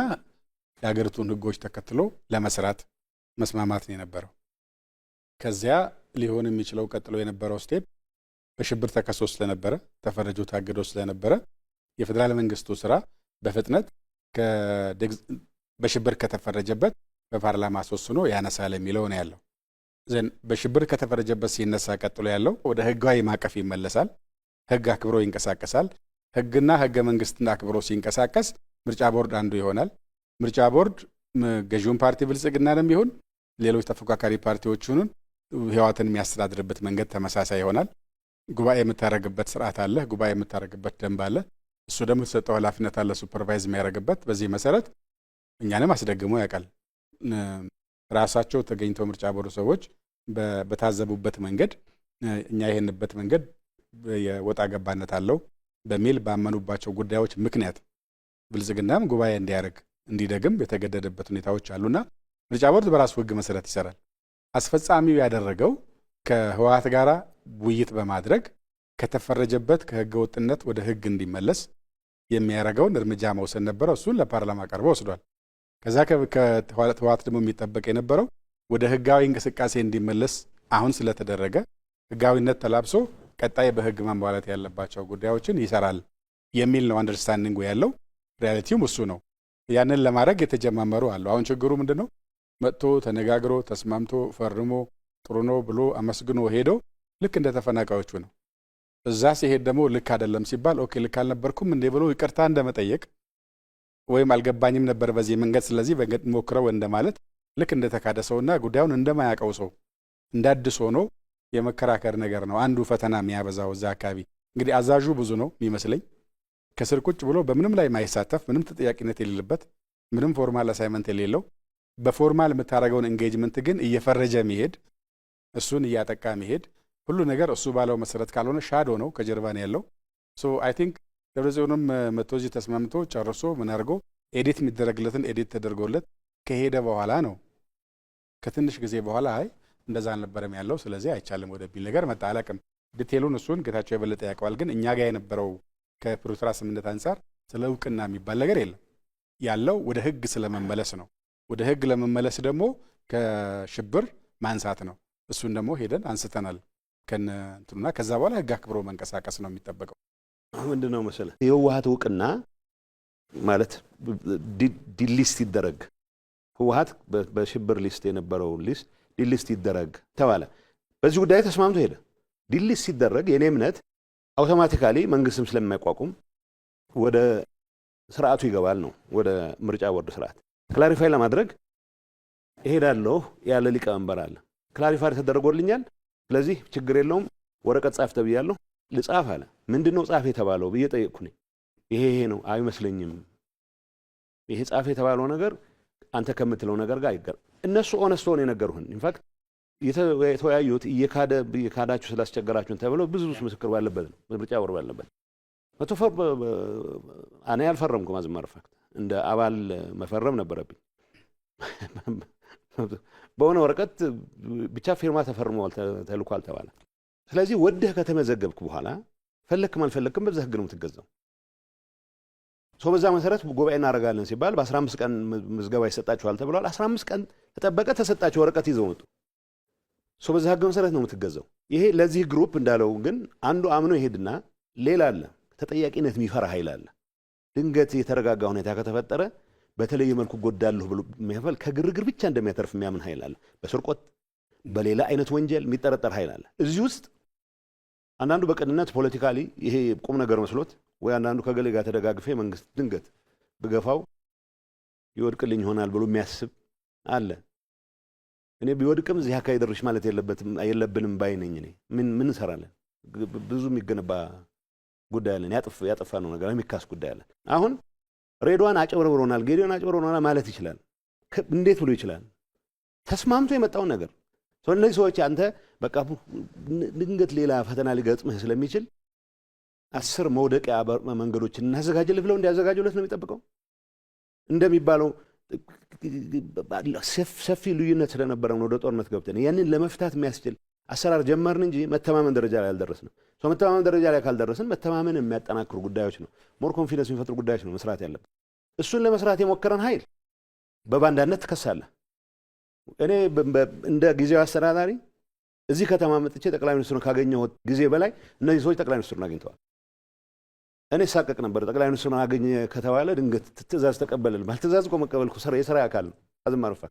የሀገሪቱን ህጎች ተከትሎ ለመስራት መስማማት ነው የነበረው። ከዚያ ሊሆን የሚችለው ቀጥሎ የነበረው ስቴፕ በሽብር ተከሶ ስለነበረ ተፈረጆ ታግዶ ስለነበረ የፌዴራል መንግስቱ ስራ በፍጥነት በሽብር ከተፈረጀበት በፓርላማ አስወስኖ ያነሳል የሚለው ነው ያለው። በሽብር ከተፈረጀበት ሲነሳ ቀጥሎ ያለው ወደ ህጋዊ ማዕቀፍ ይመለሳል። ህግ አክብሮ ይንቀሳቀሳል። ህግና ህገ መንግስትን አክብሮ ሲንቀሳቀስ ምርጫ ቦርድ አንዱ ይሆናል። ምርጫ ቦርድ ገዢውን ፓርቲ ብልጽግናንም ይሁን ሌሎች ተፎካካሪ ፓርቲዎችን ህወሓትን የሚያስተዳድርበት መንገድ ተመሳሳይ ይሆናል። ጉባኤ የምታደርግበት ስርዓት አለ። ጉባኤ የምታደርግበት ደንብ አለ። እሱ ደግሞ የተሰጠው ኃላፊነት አለ ሱፐርቫይዝ የሚያደርግበት። በዚህ መሰረት እኛንም አስደግሞ ያውቃል። ራሳቸው ተገኝተው ምርጫ ቦርድ ሰዎች በታዘቡበት መንገድ እኛ ይሄንበት መንገድ የወጣ ገባነት አለው በሚል ባመኑባቸው ጉዳዮች ምክንያት ብልጽግናም ጉባኤ እንዲያደርግ እንዲደግም የተገደደበት ሁኔታዎች አሉና ምርጫ ቦርድ በራሱ ህግ መሰረት ይሰራል። አስፈጻሚው ያደረገው ከህወሓት ጋር ውይይት በማድረግ ከተፈረጀበት ከህገ ወጥነት ወደ ህግ እንዲመለስ የሚያደርገውን እርምጃ መውሰድ ነበረ። እሱን ለፓርላማ ቀርቦ ወስዷል። ከዛ ከህወሓት ደግሞ የሚጠበቅ የነበረው ወደ ህጋዊ እንቅስቃሴ እንዲመለስ አሁን ስለተደረገ ህጋዊነት ተላብሶ ቀጣይ በህግ ማሟላት ያለባቸው ጉዳዮችን ይሰራል የሚል ነው አንደርስታንዲንጉ ያለው። ሪያሊቲውም እሱ ነው። ያንን ለማድረግ የተጀማመሩ አሉ። አሁን ችግሩ ምንድነው? መጥቶ ተነጋግሮ ተስማምቶ ፈርሞ ጥሩ ነው ብሎ አመስግኖ ሄዶ ልክ እንደ ተፈናቃዮቹ ነው። እዛ ሲሄድ ደግሞ ልክ አይደለም ሲባል ኦኬ ልክ አልነበርኩም እንዴ ብሎ ይቅርታ እንደመጠየቅ ወይም አልገባኝም ነበር በዚህ መንገድ ስለዚህ ሞክረው እንደማለት ልክ እንደተካደ ሰውና ጉዳዩን እንደማያውቀው ሰው እንዳድስ ሆኖ የመከራከር ነገር ነው አንዱ ፈተና የሚያበዛው እዛ አካባቢ። እንግዲህ አዛዡ ብዙ ነው የሚመስለኝ። ከስር ቁጭ ብሎ በምንም ላይ ማይሳተፍ ምንም ተጠያቂነት የሌለበት ምንም ፎርማል አሳይመንት የሌለው በፎርማል የምታደርገውን ኤንጌጅመንት ግን እየፈረጀ መሄድ እሱን እያጠቃ መሄድ ሁሉ ነገር እሱ ባለው መሰረት ካልሆነ ሻዶ ነው ከጀርባ ነው ያለው። ሶ አይ ቲንክ ደብረጽዮንም መጥቶ እዚህ ተስማምቶ ጨርሶ ምን አድርጎ ኤዲት የሚደረግለትን ኤዲት ተደርጎለት ከሄደ በኋላ ነው ከትንሽ ጊዜ በኋላ አይ እንደዛ አልነበረም ያለው ስለዚህ አይቻልም ወደሚል ነገር መጣ። አላቅም ዲቴሉን እሱን ጌታቸው የበለጠ ያውቀዋል። ግን እኛ ጋር የነበረው ከፕሪቶሪያ ስምምነት አንጻር ስለ እውቅና የሚባል ነገር የለም። ያለው ወደ ህግ ስለመመለስ ነው። ወደ ህግ ለመመለስ ደግሞ ከሽብር ማንሳት ነው። እሱን ደግሞ ሄደን አንስተናል ከእንትኑና ከዛ በኋላ ህግ አክብሮ መንቀሳቀስ ነው የሚጠበቀው። ምንድነው መሰለህ የህወሓት እውቅና ማለት ዲሊስት ይደረግ ህወሓት በሽብር ሊስት የነበረው ሊስት ዲሊስት ይደረግ ተባለ። በዚህ ጉዳይ ተስማምቶ ሄደ። ዲሊስት ሲደረግ የኔ እምነት አውቶማቲካሊ መንግስትም ስለማይቋቁም ወደ ስርዓቱ ይገባል ነው ወደ ምርጫ ቦርድ ስርዓት። ክላሪፋይ ለማድረግ እሄዳለሁ ያለ ሊቀመንበር አለ። ክላሪፋይ ተደርጎልኛል ስለዚህ ችግር የለውም ወረቀት ጻፍ ተብያለሁ ልጻፍ አለ። ምንድነው ጻፍ የተባለው ብዬ ጠየቅኩኝ። ይሄ ነው አይመስለኝም ይሄ ጻፍ የተባለው ነገር አንተ ከምትለው ነገር ጋር አይገርም። እነሱ ኦነስት ሆነ የነገሩን ኢንፋክት የተወያዩት እየካዳችሁ ስላስቸገራችሁን ተብሎ ብዙ ምስክር ባለበት ነው ምርጫ ቦርድ ባለበት እኔ አልፈረምኩም። አዝማር ፋክት እንደ አባል መፈረም ነበረብኝ። በሆነ ወረቀት ብቻ ፊርማ ተፈርሟል ተልኳል ተባለ። ስለዚህ ወደህ ከተመዘገብክ በኋላ ፈለክም አልፈለክም በዛ ህግ ነው የምትገዛው። ሰው በዛ መሰረት ጉባኤ እናደርጋለን ሲባል በ15 ቀን ምዝገባ ይሰጣችኋል ተብሏል። 15 ቀን ተጠበቀ፣ ተሰጣቸው፣ ወረቀት ይዘው መጡ። ሰው በዛ ህግ መሰረት ነው የምትገዛው። ይሄ ለዚህ ግሩፕ እንዳለው ግን አንዱ አምኖ ይሄድና ሌላ አለ ተጠያቂነት የሚፈራ ኃይል አለ። ድንገት የተረጋጋ ሁኔታ ከተፈጠረ በተለየ መልኩ ጎዳለሁ ብሎ የሚያፈል ከግርግር ብቻ እንደሚያተርፍ የሚያምን ኃይል አለ። በስርቆት በሌላ አይነት ወንጀል የሚጠረጠር ኃይል አለ። እዚህ ውስጥ አንዳንዱ በቅንነት ፖለቲካሊ ይሄ ቁም ነገር መስሎት ወይ አንዳንዱ ከገሌ ጋር ተደጋግፌ መንግስት ድንገት ብገፋው ይወድቅልኝ ይሆናል ብሎ የሚያስብ አለ። እኔ ቢወድቅም እዚህ አካባቢ ደርሽ ማለት የለብንም ባይ ነኝ። እኔ ምን እንሰራለን? ብዙ የሚገነባ ጉዳይ አለን። ያጠፋ ነው ነገር የሚካስ ጉዳይ አለን። አሁን ሬድዋን አጭበርብሮናል፣ ጌዲዮን አጭበርብሮናል ማለት ይችላል። እንዴት ብሎ ይችላል? ተስማምቶ የመጣውን ነገር እነዚህ ሰዎች አንተ በቃ ድንገት ሌላ ፈተና ሊገጥምህ ስለሚችል 10 መውደቂያ መንገዶችን እናዘጋጅልህ ብለው እንዲያዘጋጁለት ነው የሚጠብቀው። እንደሚባለው ሰፊ ልዩነት ስለነበረ ነው ወደ ጦርነት ገብተን ያንን ለመፍታት የሚያስችል አሰራር ጀመርን እንጂ መተማመን ደረጃ ላይ አልደረስንም። መተማመን ደረጃ ላይ ካልደረስን መተማመን የሚያጠናክሩ ጉዳዮች ነው፣ ሞር ኮንፊደንስ የሚፈጥሩ ጉዳዮች ነው መስራት ያለብን። እሱን ለመስራት የሞከረን ኃይል በባንዳነት ትከሳለህ። እኔ እንደ ጊዜያዊ አስተዳዳሪ እዚህ ከተማ መጥቼ ጠቅላይ ሚኒስትሩን ካገኘሁት ጊዜ በላይ እነዚህ ሰዎች ጠቅላይ ሚኒስትሩን አግኝተዋል። እኔ ሳቀቅ ነበር። ጠቅላይ ሚኒስትሩን አገኘ ከተባለ ድንገት ትእዛዝ ተቀበልን። ባልትእዛዝ እኮ መቀበል የስራ አካል ነው። አዝማርፋ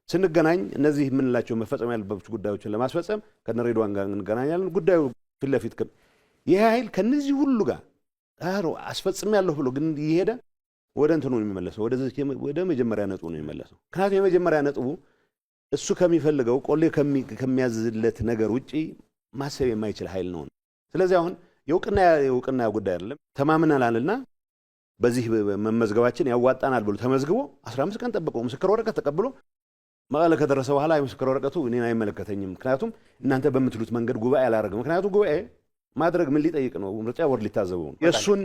ስንገናኝ እነዚህ የምንላቸው መፈጸም ያለባቸው ጉዳዮችን ለማስፈጸም ከነሬድዋን ጋር እንገናኛለን። ጉዳዩ ፊት ለፊት ይሄ ኃይል ከነዚህ ሁሉ ጋር አስፈጽሜያለሁ ብሎ ግን እየሄደ ወደ እንትኑ ነው የሚመለሰው፣ ወደ መጀመሪያ ነጥቡ ነው የሚመለሰው። ምክንያቱም የመጀመሪያ ነጥቡ እሱ ከሚፈልገው ቆሌ ከሚያዝለት ነገር ውጪ ማሰብ የማይችል ኃይል ነው። ስለዚህ አሁን የእውቅና ጉዳይ አይደለም። ተማምነናልና በዚህ መመዝገባችን ያዋጣናል ብሎ ተመዝግቦ 15 ቀን ጠብቆ ምስክር ወረቀት ተቀብሎ መቀለ ከደረሰ በኋላ የምስክር ወረቀቱ እኔን አይመለከተኝም፣ ምክንያቱም እናንተ በምትሉት መንገድ ጉባኤ አላደረግም። ምክንያቱም ጉባኤ ማድረግ ምን ሊጠይቅ ነው? ምርጫ ቦርድ ሊታዘበው ነው። የእሱን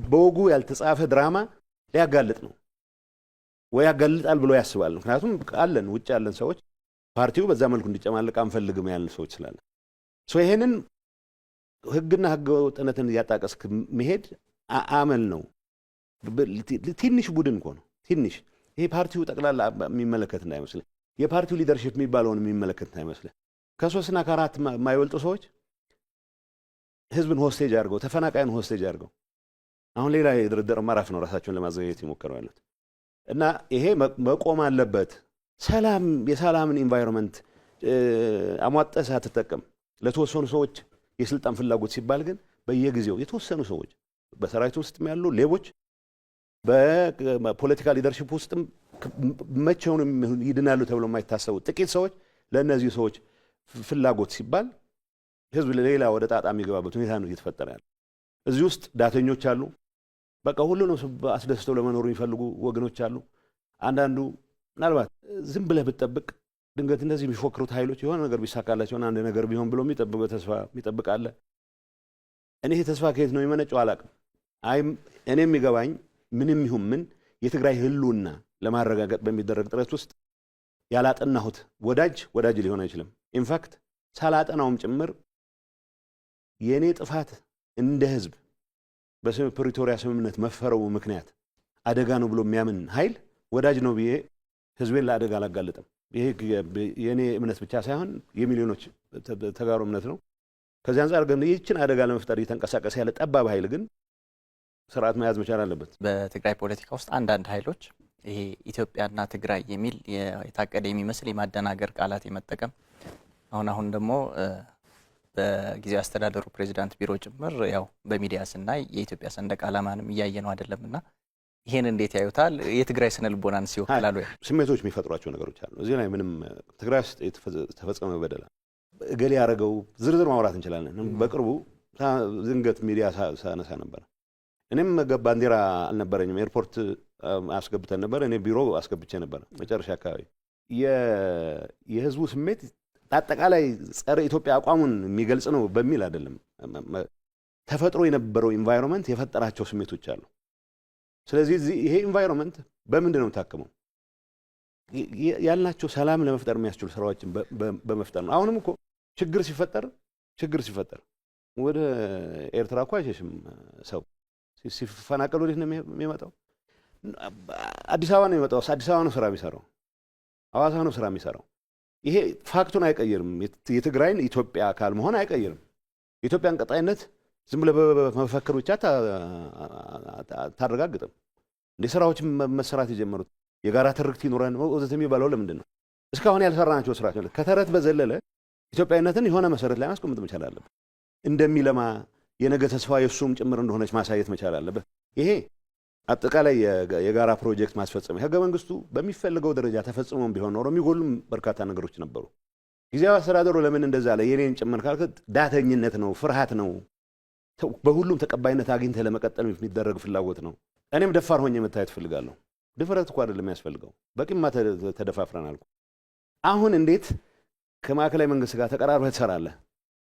በወጉ ያልተጻፈ ድራማ ሊያጋልጥ ነው ወይ ያጋልጣል ብሎ ያስባል። ምክንያቱም አለን ውጭ ያለን ሰዎች ፓርቲው በዛ መልኩ እንዲጨማለቅ አንፈልግም ያለን ሰዎች ስላለ ይሄንን ህግና ህገ ወጥነትን እያጣቀስክ መሄድ አመል ነው። ትንሽ ቡድን እኮ ነው ትንሽ። ይሄ ፓርቲው ጠቅላላ የሚመለከት እንዳይመስልህ፣ የፓርቲው ሊደርሺፕ የሚባለውን የሚመለከት እንዳይመስልህ። ከ3 እና ከ4 የማይበልጡ ሰዎች ህዝብን ሆስቴጅ አድርገው ተፈናቃይን ሆስቴጅ አድርገው አሁን ሌላ የድርድር ምዕራፍ ነው ራሳቸውን ለማዘጋጀት ይሞክሩ ያሉት እና ይሄ መቆም አለበት። የሰላምን ኢንቫይሮንመንት አሟጠህ ሳትጠቀም ለተወሰኑ ሰዎች የስልጣን ፍላጎት ሲባል ግን በየጊዜው የተወሰኑ ሰዎች በሰራዊቱ ውስጥም ያሉ ሌቦች በፖለቲካ ሊደርሺፕ ውስጥም መቼውን ይድናሉ ተብሎ የማይታሰቡ ጥቂት ሰዎች ለእነዚህ ሰዎች ፍላጎት ሲባል ህዝብ ሌላ ወደ ጣጣ የሚገባበት ሁኔታ ነው እየተፈጠረ ያለ። እዚህ ውስጥ ዳተኞች አሉ። በቃ ሁሉንም አስደስተው ለመኖር የሚፈልጉ ወገኖች አሉ። አንዳንዱ ምናልባት ዝም ብለህ ብትጠብቅ ድንገት እንደዚህ የሚፎክሩት ኃይሎች የሆነ ነገር ቢሳካላቸው አንድ ነገር ቢሆን ብሎ ተስፋ የሚጠብቅ አለ። እኔ ተስፋ ከየት ነው የሚመነጨው አላውቅም። እኔ የሚገባኝ ምንም ይሁን ምን የትግራይ ህልውና ለማረጋገጥ በሚደረግ ጥረት ውስጥ ያላጠናሁት ወዳጅ ሊሆን አይችልም። ኢንፋክት ሳላጠናውም ጭምር የእኔ ጥፋት እንደ ህዝብ በፕሪቶሪያ ስምምነት መፈረሙ ምክንያት አደጋ ነው ብሎ የሚያምን ኃይል ወዳጅ ነው ብዬ ህዝቤን ለአደጋ አላጋልጥም። ይሄ የእኔ እምነት ብቻ ሳይሆን የሚሊዮኖች ተጋሩ እምነት ነው። ከዚህ አንጻር ግን ይህችን አደጋ ለመፍጠር እየተንቀሳቀሰ ያለ ጠባብ ኃይል ግን ስርዓት መያዝ መቻል አለበት። በትግራይ ፖለቲካ ውስጥ አንዳንድ ኃይሎች ይሄ ኢትዮጵያና ትግራይ የሚል የታቀደ የሚመስል የማደናገር ቃላት የመጠቀም አሁን ደግሞ በጊዜያዊ አስተዳደሩ ፕሬዚዳንት ቢሮ ጭምር ያው በሚዲያ ስናይ የኢትዮጵያ ሰንደቅ ዓላማንም እያየ ነው አይደለምና ይሄን እንዴት ያዩታል? የትግራይ ስነ ልቦናን ሲወክላሉ ስሜቶች የሚፈጥሯቸው ነገሮች አሉ። እዚህ ላይ ምንም ትግራይ ውስጥ የተፈጸመ በደል እገሌ ያደረገው ዝርዝር ማውራት እንችላለን። በቅርቡ ዝንገት ሚዲያ ሳነሳ ነበር። እኔም ባንዲራ አልነበረኝም። ኤርፖርት አስገብተን ነበር። እኔ ቢሮ አስገብቼ ነበር። መጨረሻ አካባቢ የህዝቡ ስሜት አጠቃላይ ጸረ ኢትዮጵያ አቋሙን የሚገልጽ ነው በሚል አይደለም። ተፈጥሮ የነበረው ኢንቫይሮንመንት የፈጠራቸው ስሜቶች አሉ። ስለዚህ ይሄ ኢንቫይሮንመንት በምንድን ነው ታከመው ያልናቸው ሰላም ለመፍጠር የሚያስችሉ ስራዎችን በመፍጠር ነው። አሁንም እኮ ችግር ሲፈጠር ወደ ኤርትራ እኮ አይሸሽም ሰው። ሲፈናቀል ወዴት ነው የሚመጣው? አዲስ አበባ ነው የሚመጣው። አዲስ አበባ ነው ስራ የሚሰራው። ሐዋሳ ነው ስራ የሚሰራው። ይሄ ፋክቱን አይቀይርም። የትግራይን ኢትዮጵያ አካል መሆን አይቀይርም። የኢትዮጵያን ቀጣይነት ዝም ብለህ በመፈክር ብቻ ታረጋግጥም። እንደ ስራዎች መሰራት የጀመሩት የጋራ ትርክት ይኖረን ወዘተ የሚባለው ለምንድን ነው? እስካሁን ያልሰራናቸው ስራዎች ከተረት በዘለለ ኢትዮጵያዊነትን የሆነ መሰረት ላይ ማስቀመጥ መቻል አጠቃላይ የጋራ ፕሮጀክት ማስፈጸም ህገ መንግስቱ በሚፈልገው ደረጃ ተፈጽሞም ቢሆን ኖሮ የሚጎሉም በርካታ ነገሮች ነበሩ። ጊዜያዊ አስተዳደሩ ለምን እንደዛ አለ? የኔን ጭምር ካልክ ዳተኝነት ነው፣ ፍርሃት ነው፣ በሁሉም ተቀባይነት አግኝተህ ለመቀጠል የሚደረግ ፍላጎት ነው። እኔም ደፋር ሆኜ መታየት ፈልጋለሁ። ድፍረት እኮ አይደለም የሚያስፈልገው፣ በቂማ ተደፋፍረናል። አሁን እንዴት ከማዕከላዊ መንግስት ጋር ተቀራርበህ ትሰራለህ?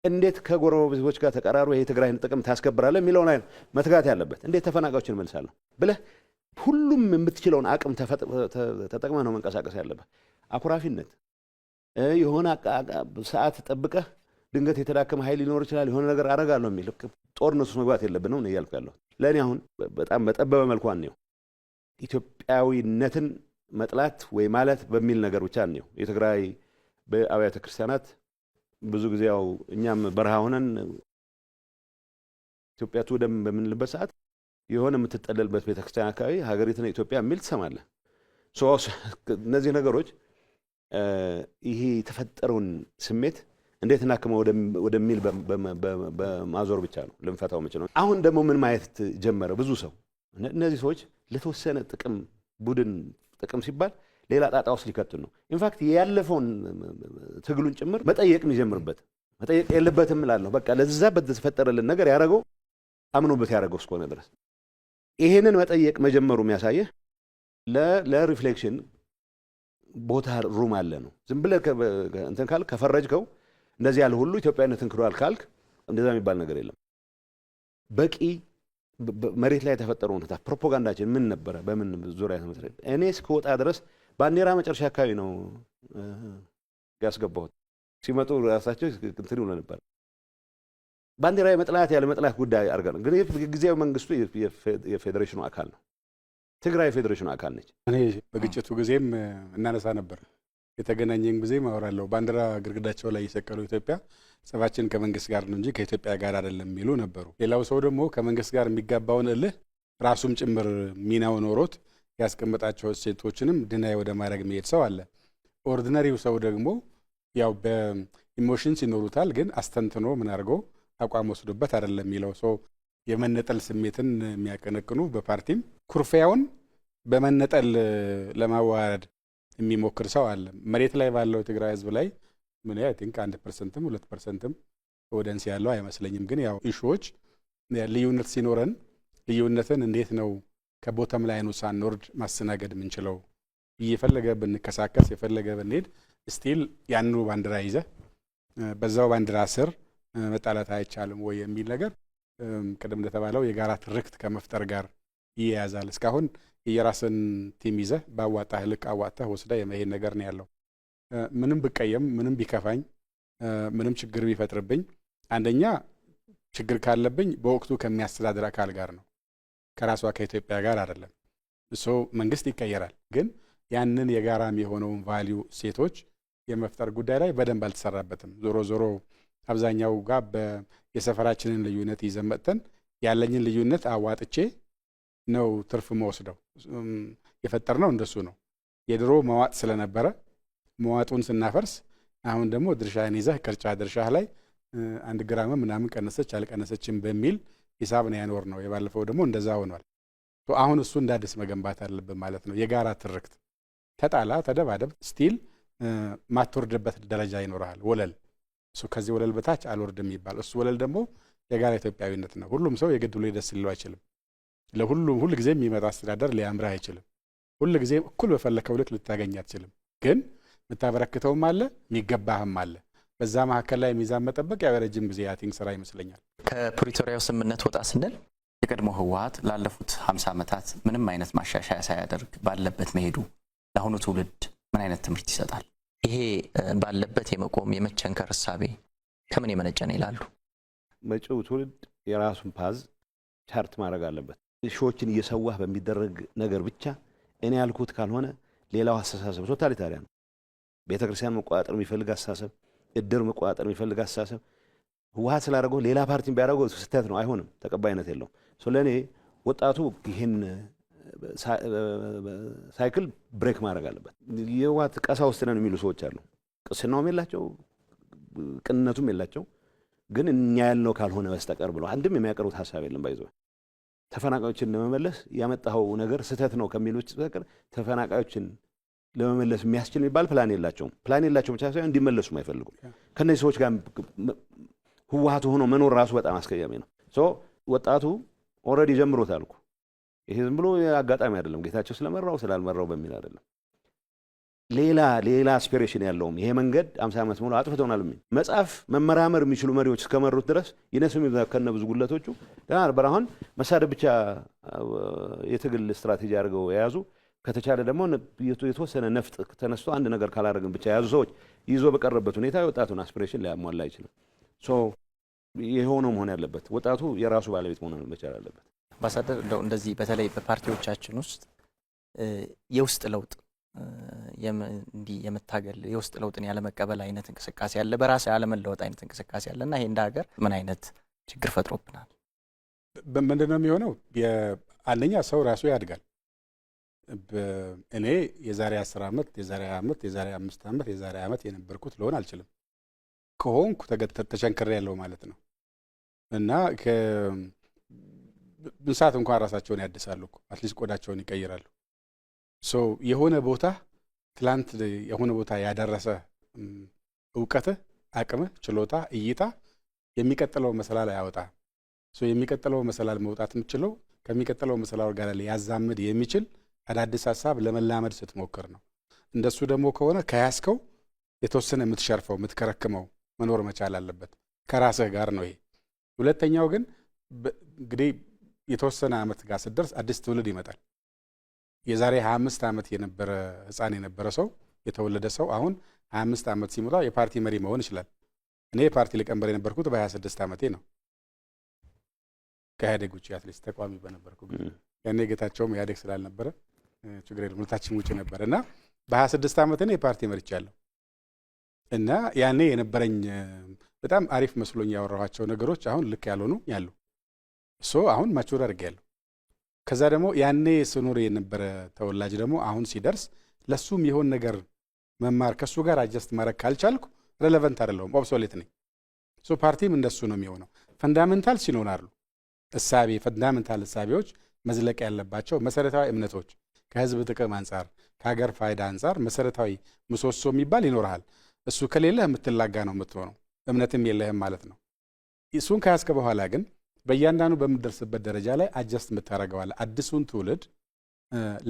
እንዴት ከጎረቤቶች ጋር ተቀራርበህ የትግራይን ጥቅም ታስከብራለህ የሚለው ላይ መትጋት ያለበት። እንዴት ተፈናቃዮችን መልሳለሁ ብለህ ሁሉም የምትችለውን አቅም ተጠቅመህ ነው መንቀሳቀስ ያለበት። አኩራፊነት የሆነ ሰዓት ጠብቀህ ድንገት የተዳከመ ኃይል ሊኖር ይችላል የሆነ ነገር አደርጋለሁ የሚል ጦርነት ውስጥ መግባት የለብንም ነው እያልኩ ያለሁት። ለእኔ አሁን በጣም በጠበበ መልኩ ነው ኢትዮጵያዊነትን መጥላት ወይ ማለት በሚል ነገር ብቻ ነው። የትግራይ በአብያተ ክርስቲያናት ብዙ ጊዜ ያው እኛም በረሃ ሆነን ኢትዮጵያ ትውደም በምንልበት ሰዓት የሆነ የምትጠለልበት ቤተክርስቲያን አካባቢ ሀገሪቱን ኢትዮጵያ የሚል ትሰማለህ። እነዚህ ነገሮች ይሄ የተፈጠረውን ስሜት እንዴት እናክመው ወደሚል በማዞር ብቻ ነው ልንፈታው የምንችለው። አሁን ደግሞ ምን ማየት ጀመረ ብዙ ሰው እነዚህ ሰዎች ለተወሰነ ጥቅም ቡድን ጥቅም ሲባል ሌላ ጣጣ ውስጥ ሊከቱን ነው። ኢንፋክት ያለፈውን ትግሉን ጭምር መጠየቅ የሚጀምርበት መጠየቅ የለበትም እላለሁ። በቃ ለዛ በተፈጠረልን ነገር ያደረገው አምኖበት ያደረገው እስከሆነ ድረስ ይሄንን መጠየቅ መጀመሩ የሚያሳየህ ለሪፍሌክሽን ቦታ ሩም አለ ነው። ዝም ብለህ እንትን ካልክ ከፈረጅከው እንደዚህ ያለ ሁሉ ኢትዮጵያዊነትን ክዷል ካልክ እንደዛ የሚባል ነገር የለም። በቂ መሬት ላይ የተፈጠረው ሁኔታ ፕሮፓጋንዳችን ምን ነበረ? በምን ዙሪያ ተመስረት? እኔ እስከወጣ ድረስ ባንዲራ መጨረሻ አካባቢ ነው ያስገባሁት። ሲመጡ ራሳቸው እንትን ይሉ ነበር። ባንዲራ የመጥላት ያለ መጥላት ጉዳይ አድርገን ግን ጊዜያዊ መንግስቱ የፌዴሬሽኑ አካል ነው። ትግራይ የፌዴሬሽኑ አካል ነች። እኔ በግጭቱ ጊዜም እናነሳ ነበር። የተገናኘን ጊዜም አወራለሁ። ባንዲራ ግድግዳቸው ላይ የሰቀሉ ኢትዮጵያ ጸባችን ከመንግስት ጋር ነው እንጂ ከኢትዮጵያ ጋር አይደለም የሚሉ ነበሩ። ሌላው ሰው ደግሞ ከመንግስት ጋር የሚጋባውን እልህ ራሱም ጭምር ሚናው ኖሮት ያስቀመጣቸው እሴቶችንም ድናይ ወደ ማድረግ የሚሄድ ሰው አለ። ኦርዲነሪው ሰው ደግሞ ያው በኢሞሽንስ ይኖሩታል፣ ግን አስተንትኖ ምን አድርጎ አቋም ወስዶበት አይደለም የሚለው ሰው የመነጠል ስሜትን የሚያቀነቅኑ በፓርቲም ኩርፊያውን በመነጠል ለማዋረድ የሚሞክር ሰው አለ። መሬት ላይ ባለው ትግራይ ህዝብ ላይ ምን አይ ቲንክ 1%ም 2%ም ኦዲየንስ ያለው አይመስለኝም። ግን ያው ኢሹዎች ልዩነት ሲኖረን ልዩነትን እንዴት ነው ከቦተም ላይ ነው ሳንወርድ ማስተናገድ የምንችለው? እየፈለገ ብንከሳከስ የፈለገ ብንሄድ ስቲል ያንኑ ባንዲራ ይዘ በዛው ባንዲራ ስር መጣላት አይቻልም ወይ የሚል ነገር ቀደም እንደተባለው የጋራ ትርክት ከመፍጠር ጋር ይያያዛል። እስካሁን የራስን ቲም ይዘ ባዋጣህ ልክ አዋጣህ ወስዳ የመሄድ ነገር ነው ያለው። ምንም ብቀየም ምንም ቢከፋኝ ምንም ችግር ቢፈጥርብኝ አንደኛ ችግር ካለብኝ በወቅቱ ከሚያስተዳድር አካል ጋር ነው፣ ከራሷ ከኢትዮጵያ ጋር አይደለም። መንግስት ይቀየራል፣ ግን ያንን የጋራም የሆነውን ቫልዩ ሴቶች የመፍጠር ጉዳይ ላይ በደንብ አልተሰራበትም። ዞሮ ዞሮ አብዛኛው ጋር የሰፈራችንን ልዩነት ይዘን መጥተን ያለኝን ልዩነት አዋጥቼ ነው ትርፍ መወስደው። የፈጠርነው እንደሱ ነው። የድሮ መዋጥ ስለነበረ መዋጡን ስናፈርስ አሁን ደግሞ ድርሻህን ይዘህ ቅርጫ ድርሻህ ላይ 1 ግራም ምናምን ቀነሰች አልቀነሰችም በሚል ሂሳብ ነው ያኖር ነው። የባለፈው ደግሞ እንደዛ ሆኗል። አሁን እሱ እንዳዲስ መገንባት አለብን ማለት ነው። የጋራ ትርክት ተጣላ ተደባደብ ስቲል ማትወርድበት ደረጃ ይኖርሃል። ወለል እሱ ከዚህ ወለል በታች አልወርድም የሚባል እሱ ወለል ደግሞ የጋራ ኢትዮጵያዊነት ነው። ሁሉም ሰው የግድ ብሎ ደስ ሊለው አይችልም። ለሁሉም ሁሉ ጊዜ የሚመጣ አስተዳደር ሊያምርህ አይችልም። ሁሉ ጊዜ እኩል በፈለከው ልክ ልታገኝ አትችልም። ግን የምታበረክተውም አለ የሚገባህም አለ። በዛ መካከል ላይ ሚዛን መጠበቅ ያው ረጅም ጊዜ ያቲንግ ስራ ይመስለኛል። ከፕሪቶሪያው ስምምነት ወጣ ስንል የቀድሞ ህወሓት ላለፉት 50 ዓመታት ምንም አይነት ማሻሻያ ሳያደርግ ባለበት መሄዱ ለአሁኑ ትውልድ ምን አይነት ትምህርት ይሰጣል? ይሄ ባለበት የመቆም የመቸንከር ሐሳቤ ከምን የመነጨ ነው ይላሉ? መጪው ትውልድ የራሱን ፓዝ ቻርት ማድረግ አለበት። ሾችን እየሰዋህ በሚደረግ ነገር ብቻ እኔ ያልኩት ካልሆነ ሌላው አስተሳሰብ ቶታሊታሪያን ነው። ቤተክርስቲያን መቆጣጠር የሚፈልግ አስተሳሰብ፣ እድር መቆጣጠር የሚፈልግ አስተሳሰብ ህወሓት ስላደረገው ሌላ ፓርቲን ቢያደርገው ስህተት ነው፣ አይሆንም፣ ተቀባይነት የለውም። ለእኔ ወጣቱ ይህን ሳይክል ብሬክ ማድረግ አለበት። የህወሓት ቀሳውስት ነን የሚሉ ሰዎች አሉ። ቅስናውም የላቸው ቅንነቱም የላቸው፣ ግን እኛ ያልነው ካልሆነ በስተቀር ብሎ አንድም የሚያቀርቡት ሀሳብ የለም። ባይዘው ተፈናቃዮችን ለመመለስ ያመጣው ነገር ስህተት ነው ከሚሉት በቀር ተፈናቃዮችን ለመመለስ የሚያስችል የሚባል ፕላን የላቸውም። ፕላን የላቸውም ብቻ ሳይሆን እንዲመለሱም አይፈልጉም። ከነዚህ ሰዎች ጋር ህወሓት ሆኖ መኖር ራሱ በጣም አስቀያሚ ነው። ወጣቱ ኦልሬዲ ጀምሮታል እኮ። ይሄ ዝም ብሎ አጋጣሚ አይደለም፣ ጌታቸው ስለመራው ስላልመራው በሚል አይደለም። ሌላ አስፒሬሽን ያለውም ይሄ መንገድ 50 ዓመት ሙሉ አጥፍተውናል የሚል መጽሐፍ መመራመር የሚችሉ መሪዎች እስከመሩት ድረስ ይነሱም ከነ ብዙ ጉለቶቹ ደህና ነበር። አሁን መሳደብ ብቻ የትግል ስትራቴጂ አድርገው የያዙ ከተቻለ ደግሞ የተወሰነ ነፍጥ ተነስቶ አንድ ነገር ካላደረግን ብቻ የያዙ ሰዎች ይዞ በቀረበት ሁኔታ የወጣቱን አስፒሬሽን ሊያሟላ አይችልም። የሆነው መሆን ያለበት ወጣቱ የራሱ ባለቤት መሆን መቻል አለበት። አምባሳደር እንደዚህ በተለይ በፓርቲዎቻችን ውስጥ የውስጥ ለውጥ እንዲህ የመታገል የውስጥ ለውጥን ያለመቀበል አይነት እንቅስቃሴ አለ፣ በራስ ያለመለወጥ አይነት እንቅስቃሴ አለና ይሄ እንደ ሀገር ምን አይነት ችግር ፈጥሮብናል? ምንድነው የሚሆነው? አንደኛ ሰው ራሱ ያድጋል። እኔ የዛሬ 10 ዓመት የዛሬ 20 ዓመት የዛሬ 5 ዓመት የዛሬ ዓመት የነበርኩት ልሆን አልችልም። ከሆንኩ ተቸንክሬ ያለው ማለት ነው። እና እንስሳት እንኳን ራሳቸውን ያድሳሉ እኮ አትሊስት ቆዳቸውን ይቀይራሉ። የሆነ ቦታ ትላንት የሆነ ቦታ ያደረሰ እውቀትህ፣ አቅምህ፣ ችሎታ፣ እይታ የሚቀጥለው መሰላል ያወጣ። የሚቀጥለው መሰላል መውጣት የምችለው ከሚቀጥለው መሰላል ጋር ሊያዛምድ የሚችል አዳዲስ ሀሳብ ለመላመድ ስትሞክር ነው። እንደሱ ደግሞ ከሆነ ከያዝከው የተወሰነ የምትሸርፈው የምትከረክመው መኖር መቻል አለበት ከራስህ ጋር ነው ይሄ። ሁለተኛው ግን እንግዲህ የተወሰነ ዓመት ጋር ስትደርስ አዲስ ትውልድ ይመጣል። የዛሬ 25 ዓመት የነበረ ህፃን የነበረ ሰው የተወለደ ሰው አሁን 25 ዓመት ሲሞላ የፓርቲ መሪ መሆን ይችላል። እኔ የፓርቲ ሊቀመንበር የነበርኩት በ26 ዓመቴ ነው። ከኢህአዴግ ውጭ አትሊስት ተቋሚ በነበርኩ ጊዜ ያኔ ጌታቸውም ኢህአዴግ ስላልነበረ ችግር የለም ሁለታችን ውጭ ነበር እና በ26 ዓመት እኔ የፓርቲ መርቻለሁ። እና ያኔ የነበረኝ በጣም አሪፍ መስሎኝ ያወራኋቸው ነገሮች አሁን ልክ ያልሆኑ ያሉ አሁን ማቹር አድርጌያለሁ። ከዛ ደግሞ ያኔ ስኖር የነበረ ተወላጅ ደግሞ አሁን ሲደርስ ለሱም የሆን ነገር መማር ከሱ ጋር አጀስት ማድረግ ካልቻልኩ ሬሌቫንት አይደለሁም፣ ኦብሶሌት ነኝ። ፓርቲም እንደሱ ነው የሚሆነው። ፈንዳሜንታል ሲኖራሉ እሳቤ ፈንዳሜንታል እሳቤዎች መዝለቅ ያለባቸው መሰረታዊ እምነቶች ከህዝብ ጥቅም አንጻር ከሀገር ፋይዳ አንጻር መሰረታዊ ምሰሶ የሚባል ይኖርሃል። እሱ ከሌለህ የምትላጋ ነው የምትሆነው፣ እምነትም የለህም ማለት ነው። እሱን ከያዝከ በኋላ ግን በእያንዳንዱ በምትደርስበት ደረጃ ላይ አጀስት የምታደርገዋለህ አዲሱን ትውልድ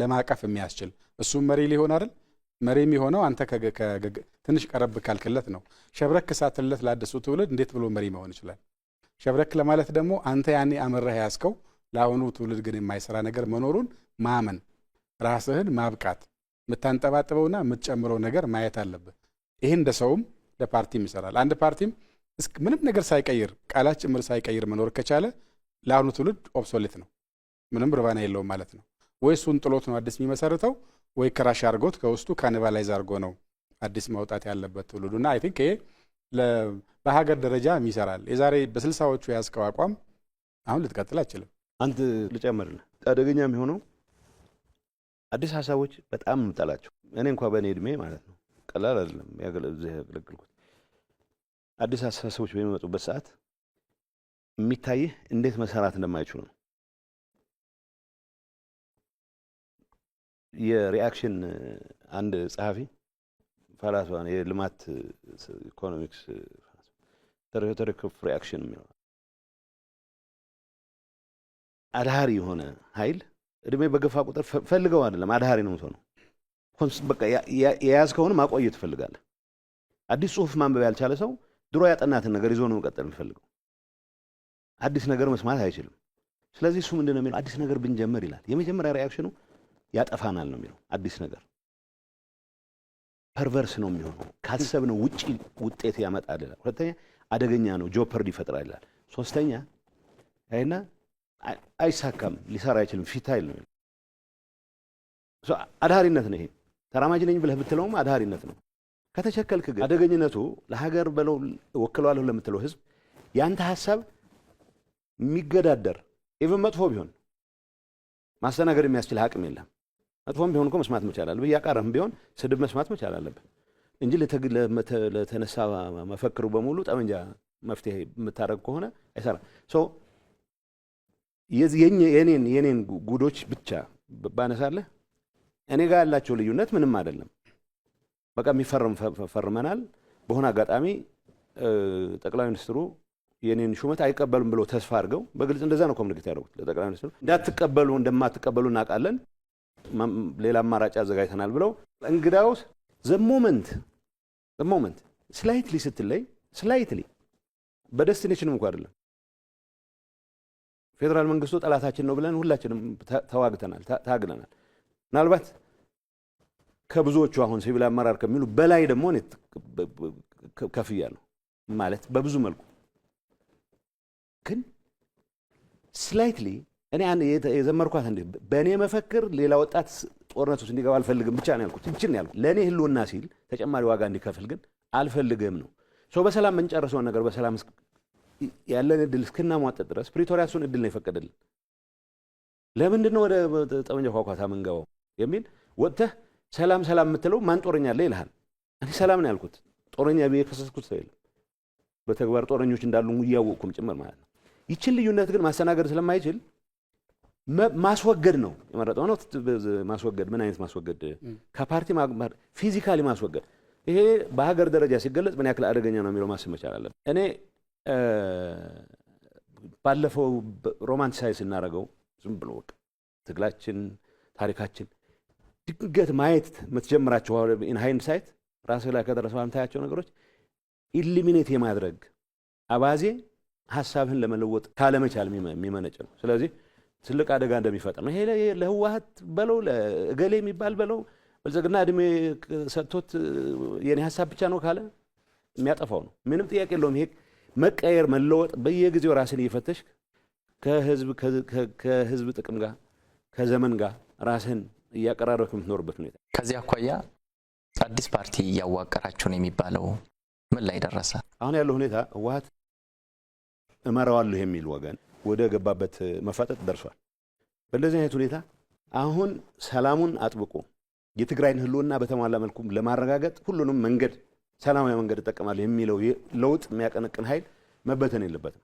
ለማቀፍ የሚያስችል እሱም መሪ ሊሆን አይደል? መሪ የሚሆነው አንተ ትንሽ ቀረብ ካልክለት ነው። ሸብረክ ሳትለት ለአዲሱ ትውልድ እንዴት ብሎ መሪ መሆን ይችላል? ሸብረክ ለማለት ደግሞ አንተ ያኔ አመረህ ያዝከው ለአሁኑ ትውልድ ግን የማይሰራ ነገር መኖሩን ማመን፣ ራስህን ማብቃት፣ የምታንጠባጥበውና የምትጨምረው ነገር ማየት አለብህ። ይሄ እንደ ሰውም ለፓርቲም ይሰራል። አንድ ፓርቲም ምንም ነገር ሳይቀይር ቃላት ጭምር ሳይቀይር መኖር ከቻለ ለአሁኑ ትውልድ ኦብሶሌት ነው፣ ምንም ርባና የለውም ማለት ነው። ወይ እሱን ጥሎት ነው አዲስ የሚመሰርተው ወይ ክራሽ አድርጎት ከውስጡ ካኒባላይዝ አድርጎ ነው አዲስ ማውጣት ያለበት ትውልዱና አይ ቲንክ ይሄ በሀገር ደረጃም ይሰራል። የዛሬ በ60ዎቹ የያዝከው አቋም አሁን ልትቀጥል አትችልም። አንድ ልጨምርልህ፣ አደገኛ የሚሆነው አዲስ ሀሳቦች በጣም እንጠላቸው። እኔ እንኳ በእኔ እድሜ ማለት ነው ቀላል አይደለም እዚህ ያገለግልኩት። አዲስ ሀሳቦች በሚመጡበት ሰዓት የሚታይህ እንዴት መሰራት እንደማይችሉ ነው። የሪአክሽን አንድ ጸሐፊ ፈላስፋ ነው፣ የልማት ኢኮኖሚክስ ተረክ ኦፍ ሪአክሽን የሚለው አድሃሪ የሆነ ኃይል እድሜ በገፋ ቁጥር ፈልገው አይደለም አድሃሪ ነው ነው በቃ የያዝከውን ማቆየት ትፈልጋለህ። አዲስ ጽሁፍ ማንበብ ያልቻለ ሰው ድሮ ያጠናትን ነገር ይዞ ነው መቀጠል የሚፈልገው። አዲስ ነገር መስማት አይችልም። ስለዚህ እሱ ምንድነው የሚለው አዲስ ነገር ብንጀምር ይላል። የመጀመሪያ ሪአክሽኑ ያጠፋናል ነው የሚለው። አዲስ ነገር ፐርቨርስ ነው የሚሆነው፣ ካሰብነው ውጪ ውጤት ያመጣል ይላል። ሁለተኛ አደገኛ ነው፣ ጆፐርድ ይፈጥራል ይላል። ሶስተኛ አይና አይሳካም፣ ሊሰራ አይችልም፣ ፊታይል ነው። አድሃሪነት ነው ይሄ። ተራማጅ ነኝ ብለህ ብትለውም አድሃሪነት ነው። ከተቸከልክ ግን አደገኝነቱ ለሀገር በለው ወክለዋለሁ ለምትለው ህዝብ ያንተ ሐሳብ የሚገዳደር ኢቭን መጥፎ ቢሆን ማስተናገድ የሚያስችል አቅም የለም። መጥፎም ቢሆን እኮ መስማት መቻል አለብህ። እያቃረህም ቢሆን ስድብ መስማት መቻል አለብህ እንጂ ለተነሳ መፈክሩ በሙሉ ጠመንጃ መፍትሄ የምታደርግ ከሆነ አይሰራም። የኔን ጉዶች ብቻ ባነሳለህ እኔ ጋር ያላቸው ልዩነት ምንም አይደለም። በቃ የሚፈርም ፈርመናል። በሆነ አጋጣሚ ጠቅላይ ሚኒስትሩ የኔን ሹመት አይቀበሉም ብለው ተስፋ አድርገው በግልጽ እንደዛ ነው ኮሙኒኬት ያደረጉት ለጠቅላይ ሚኒስትሩ። እንደማትቀበሉ እናውቃለን፣ ሌላ አማራጭ አዘጋጅተናል ብለው እንግዳውስ ዘሞመንት ስላይትሊ ስትለይ ስላይትሊ በደስቲኔሽንም እንኳ አይደለም ፌደራል መንግስቱ ጠላታችን ነው ብለን ሁላችንም ተዋግተናል፣ ታግለናል። ምናልባት ከብዙዎቹ አሁን ሲቪል አመራር ከሚሉ በላይ ደግሞ እኔ ከፍያለሁ ማለት በብዙ መልኩ። ግን ስላይትሊ እኔ የዘመርኳት እንዴ በእኔ መፈክር ሌላ ወጣት ጦርነት ውስጥ እንዲገባ አልፈልግም ብቻ ነው ያልኩት። እንችን ያልኩት ለእኔ ህልውና ሲል ተጨማሪ ዋጋ እንዲከፍል ግን አልፈልግም ነው። ሰው በሰላም የምንጨርሰውን ነገር በሰላም ያለን እድል እስክናሟጠጥ ድረስ ፕሪቶሪያ እሱን እድል ነው የፈቀደልን። ለምንድን ነው ወደ ጠመንጃ ኳኳታ ምንገባው የሚል ወጥተህ ሰላም የምትለው ማን ጦረኛ አለ ይልሃል። እኔ ሰላም ነው ያልኩት፣ ጦረኛ ብዬ ከሰስኩት ሰው የለም። በተግባር ጦረኞች እንዳሉ እያወቅኩም ጭምር ማለት ነው። ይችን ልዩነት ግን ማስተናገድ ስለማይችል ማስወገድ ነው የመረጠው ነው። ማስወገድ ምን አይነት ማስወገድ? ከፓርቲ ፊዚካሊ ማስወገድ። ይሄ በሀገር ደረጃ ሲገለጽ ምን ያክል አደገኛ ነው የሚለው ማሰብ መቻል አለብን። እኔ ባለፈው ሮማንቲሳይዝ ስናደርገው ዝም ብሎ ትግላችን ታሪካችን ድንገት ማየት የምትጀምራቸው ኢን ሃይንድሳይት ራስህ ላይ ከደረሰው የምታያቸው ነገሮች ኢሊሚኔት የማድረግ አባዜ ሀሳብህን ለመለወጥ ካለመቻል የሚመነጭ ነው። ስለዚህ ትልቅ አደጋ እንደሚፈጥር ነው። ይሄ ለህወሓት በለው ለእገሌ የሚባል በለው ብልጽግና እድሜ ሰጥቶት የኔ ሀሳብ ብቻ ነው ካለ የሚያጠፋው ነው። ምንም ጥያቄ የለውም። ይሄ መቀየር መለወጥ በየጊዜው ራስን እየፈተሽ ከህዝብ ጥቅም ጋር ከዘመን ጋር ራስን እያቀራረብክ የምትኖርበት ሁኔታ። ከዚህ አኳያ አዲስ ፓርቲ እያዋቀራችሁ ነው የሚባለው ምን ላይ ደረሰ? አሁን ያለው ሁኔታ ህወሓት እመራዋለሁ የሚል ወገን ወደ ገባበት መፋጠጥ ደርሷል። በእንደዚህ አይነት ሁኔታ አሁን ሰላሙን አጥብቆ የትግራይን ህልውና በተሟላ መልኩ ለማረጋገጥ ሁሉንም መንገድ ሰላማዊ መንገድ እጠቀማለሁ የሚለው ለውጥ የሚያቀነቅን ኃይል መበተን የለበትም።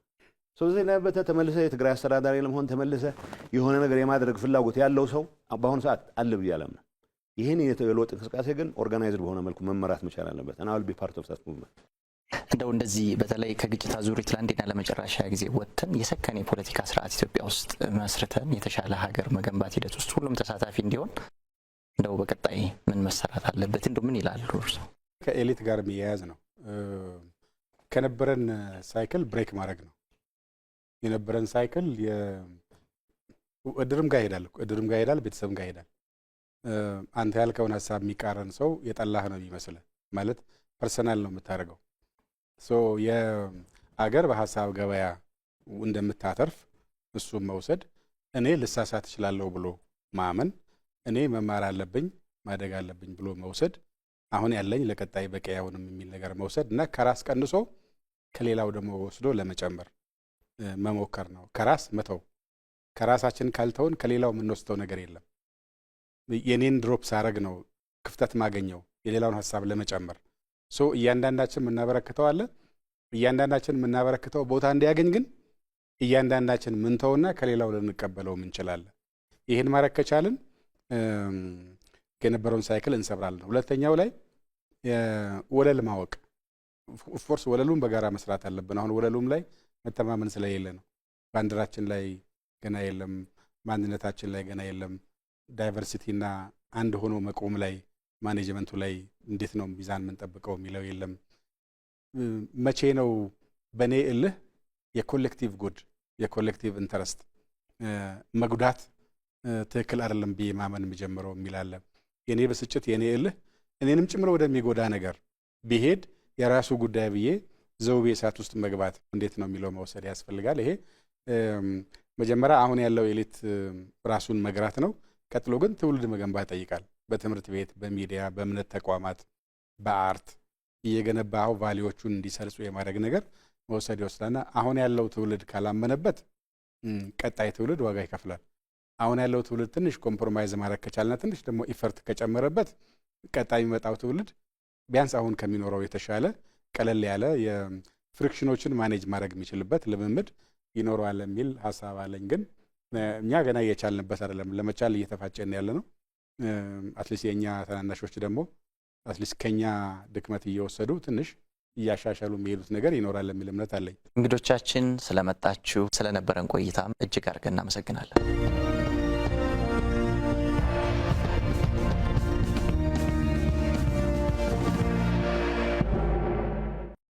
ስለዚህ ለበተ ተመልሰ የትግራይ አስተዳዳሪ ለመሆን ተመልሰ የሆነ ነገር የማድረግ ፍላጎት ያለው ሰው በአሁኑ ሰዓት አለ ብዬ አላምንም። ይህን የለውጥ እንቅስቃሴ ግን ኦርጋናይዝድ በሆነ መልኩ መመራት መቻል አለበት። እና አልቢ ፓርት ኦፍ ዛት ሙቭመንት። እንደው እንደዚህ በተለይ ከግጭት አዙሪት ለአንዴና ለመጨረሻ ጊዜ ወጥተን የሰከነ የፖለቲካ ስርዓት ኢትዮጵያ ውስጥ መስርተን የተሻለ ሀገር መገንባት ሂደት ውስጥ ሁሉም ተሳታፊ እንዲሆን እንደው በቀጣይ ምን መሰራት አለበት? እንደው ምን ይላሉ እርሶ? ከኤሊት ጋር የሚያያዝ ነው። ከነበረን ሳይክል ብሬክ ማድረግ ነው። የነበረን ሳይክል እድርም ጋር ይሄዳል፣ ቤተሰብም ጋር ይሄዳል። አንተ ያልከውን ሀሳብ የሚቃረን ሰው የጠላህ ነው ይመስል ማለት ፐርሰናል ነው የምታደርገው። የአገር በሀሳብ ገበያ እንደምታተርፍ እሱም መውሰድ፣ እኔ ልሳሳት እችላለሁ ብሎ ማመን፣ እኔ መማር አለብኝ ማደግ አለብኝ ብሎ መውሰድ፣ አሁን ያለኝ ለቀጣይ በቂ አይሆንም የሚል ነገር መውሰድ እና ከራስ ቀንሶ ከሌላው ደግሞ ወስዶ ለመጨመር መሞከር ነው። ከራስ መተው፣ ከራሳችን ካልተውን ከሌላው የምንወስደው ነገር የለም። የኔን ድሮፕ ሳረግ ነው ክፍተት ማገኘው የሌላውን ሀሳብ ለመጨመር። እያንዳንዳችን የምናበረክተው አለ። እያንዳንዳችን የምናበረክተው ቦታ እንዲያገኝ ግን እያንዳንዳችን ምንተውና ከሌላው ልንቀበለው እንችላለን። ይህን ማድረግ ከቻልን የነበረውን ሳይክል እንሰብራለን። ሁለተኛው ላይ ወለል ማወቅ፣ ኦፍኮርስ ወለሉም በጋራ መስራት አለብን። አሁን ወለሉም ላይ መተማመን ስለሌለ ነው። ባንዲራችን ላይ ገና የለም፣ ማንነታችን ላይ ገና የለም። ዳይቨርሲቲና አንድ ሆኖ መቆም ላይ ማኔጅመንቱ ላይ እንዴት ነው ሚዛን የምንጠብቀው የሚለው የለም። መቼ ነው በእኔ እልህ የኮሌክቲቭ ጉድ የኮሌክቲቭ ኢንተረስት መጉዳት ትክክል አይደለም ብዬ ማመን የሚጀምረው የሚላለ የኔ ብስጭት የኔ እልህ እኔንም ጭምር ወደሚጎዳ ነገር ቢሄድ የራሱ ጉዳይ ብዬ ዘውቤ እሳት ውስጥ መግባት እንዴት ነው የሚለው መውሰድ ያስፈልጋል። ይሄ መጀመሪያ አሁን ያለው ኤሊት ራሱን መግራት ነው። ቀጥሎ ግን ትውልድ መገንባት ይጠይቃል። በትምህርት ቤት፣ በሚዲያ፣ በእምነት ተቋማት፣ በአርት እየገነባው ቫሊዎቹን እንዲሰርጹ የማድረግ ነገር መውሰድ ይወስዳልና አሁን ያለው ትውልድ ካላመነበት ቀጣይ ትውልድ ዋጋ ይከፍላል። አሁን ያለው ትውልድ ትንሽ ኮምፕሮማይዝ ማድረግ ከቻልና ትንሽ ደግሞ ኢፈርት ከጨመረበት ቀጣይ የሚመጣው ትውልድ ቢያንስ አሁን ከሚኖረው የተሻለ ቀለል ያለ የፍሪክሽኖችን ማኔጅ ማድረግ የሚችልበት ልምምድ ይኖረዋል የሚል ሀሳብ አለኝ። ግን እኛ ገና እየቻልንበት አይደለም፣ ለመቻል እየተፋጨን ያለ ነው። አትሊስት የኛ ተናናሾች ደግሞ አትሊስት ከኛ ድክመት እየወሰዱ ትንሽ እያሻሻሉ የሚሄዱት ነገር ይኖራል የሚል እምነት አለኝ። እንግዶቻችን ስለመጣችሁ ስለነበረን ቆይታም እጅግ አድርገን እናመሰግናለን።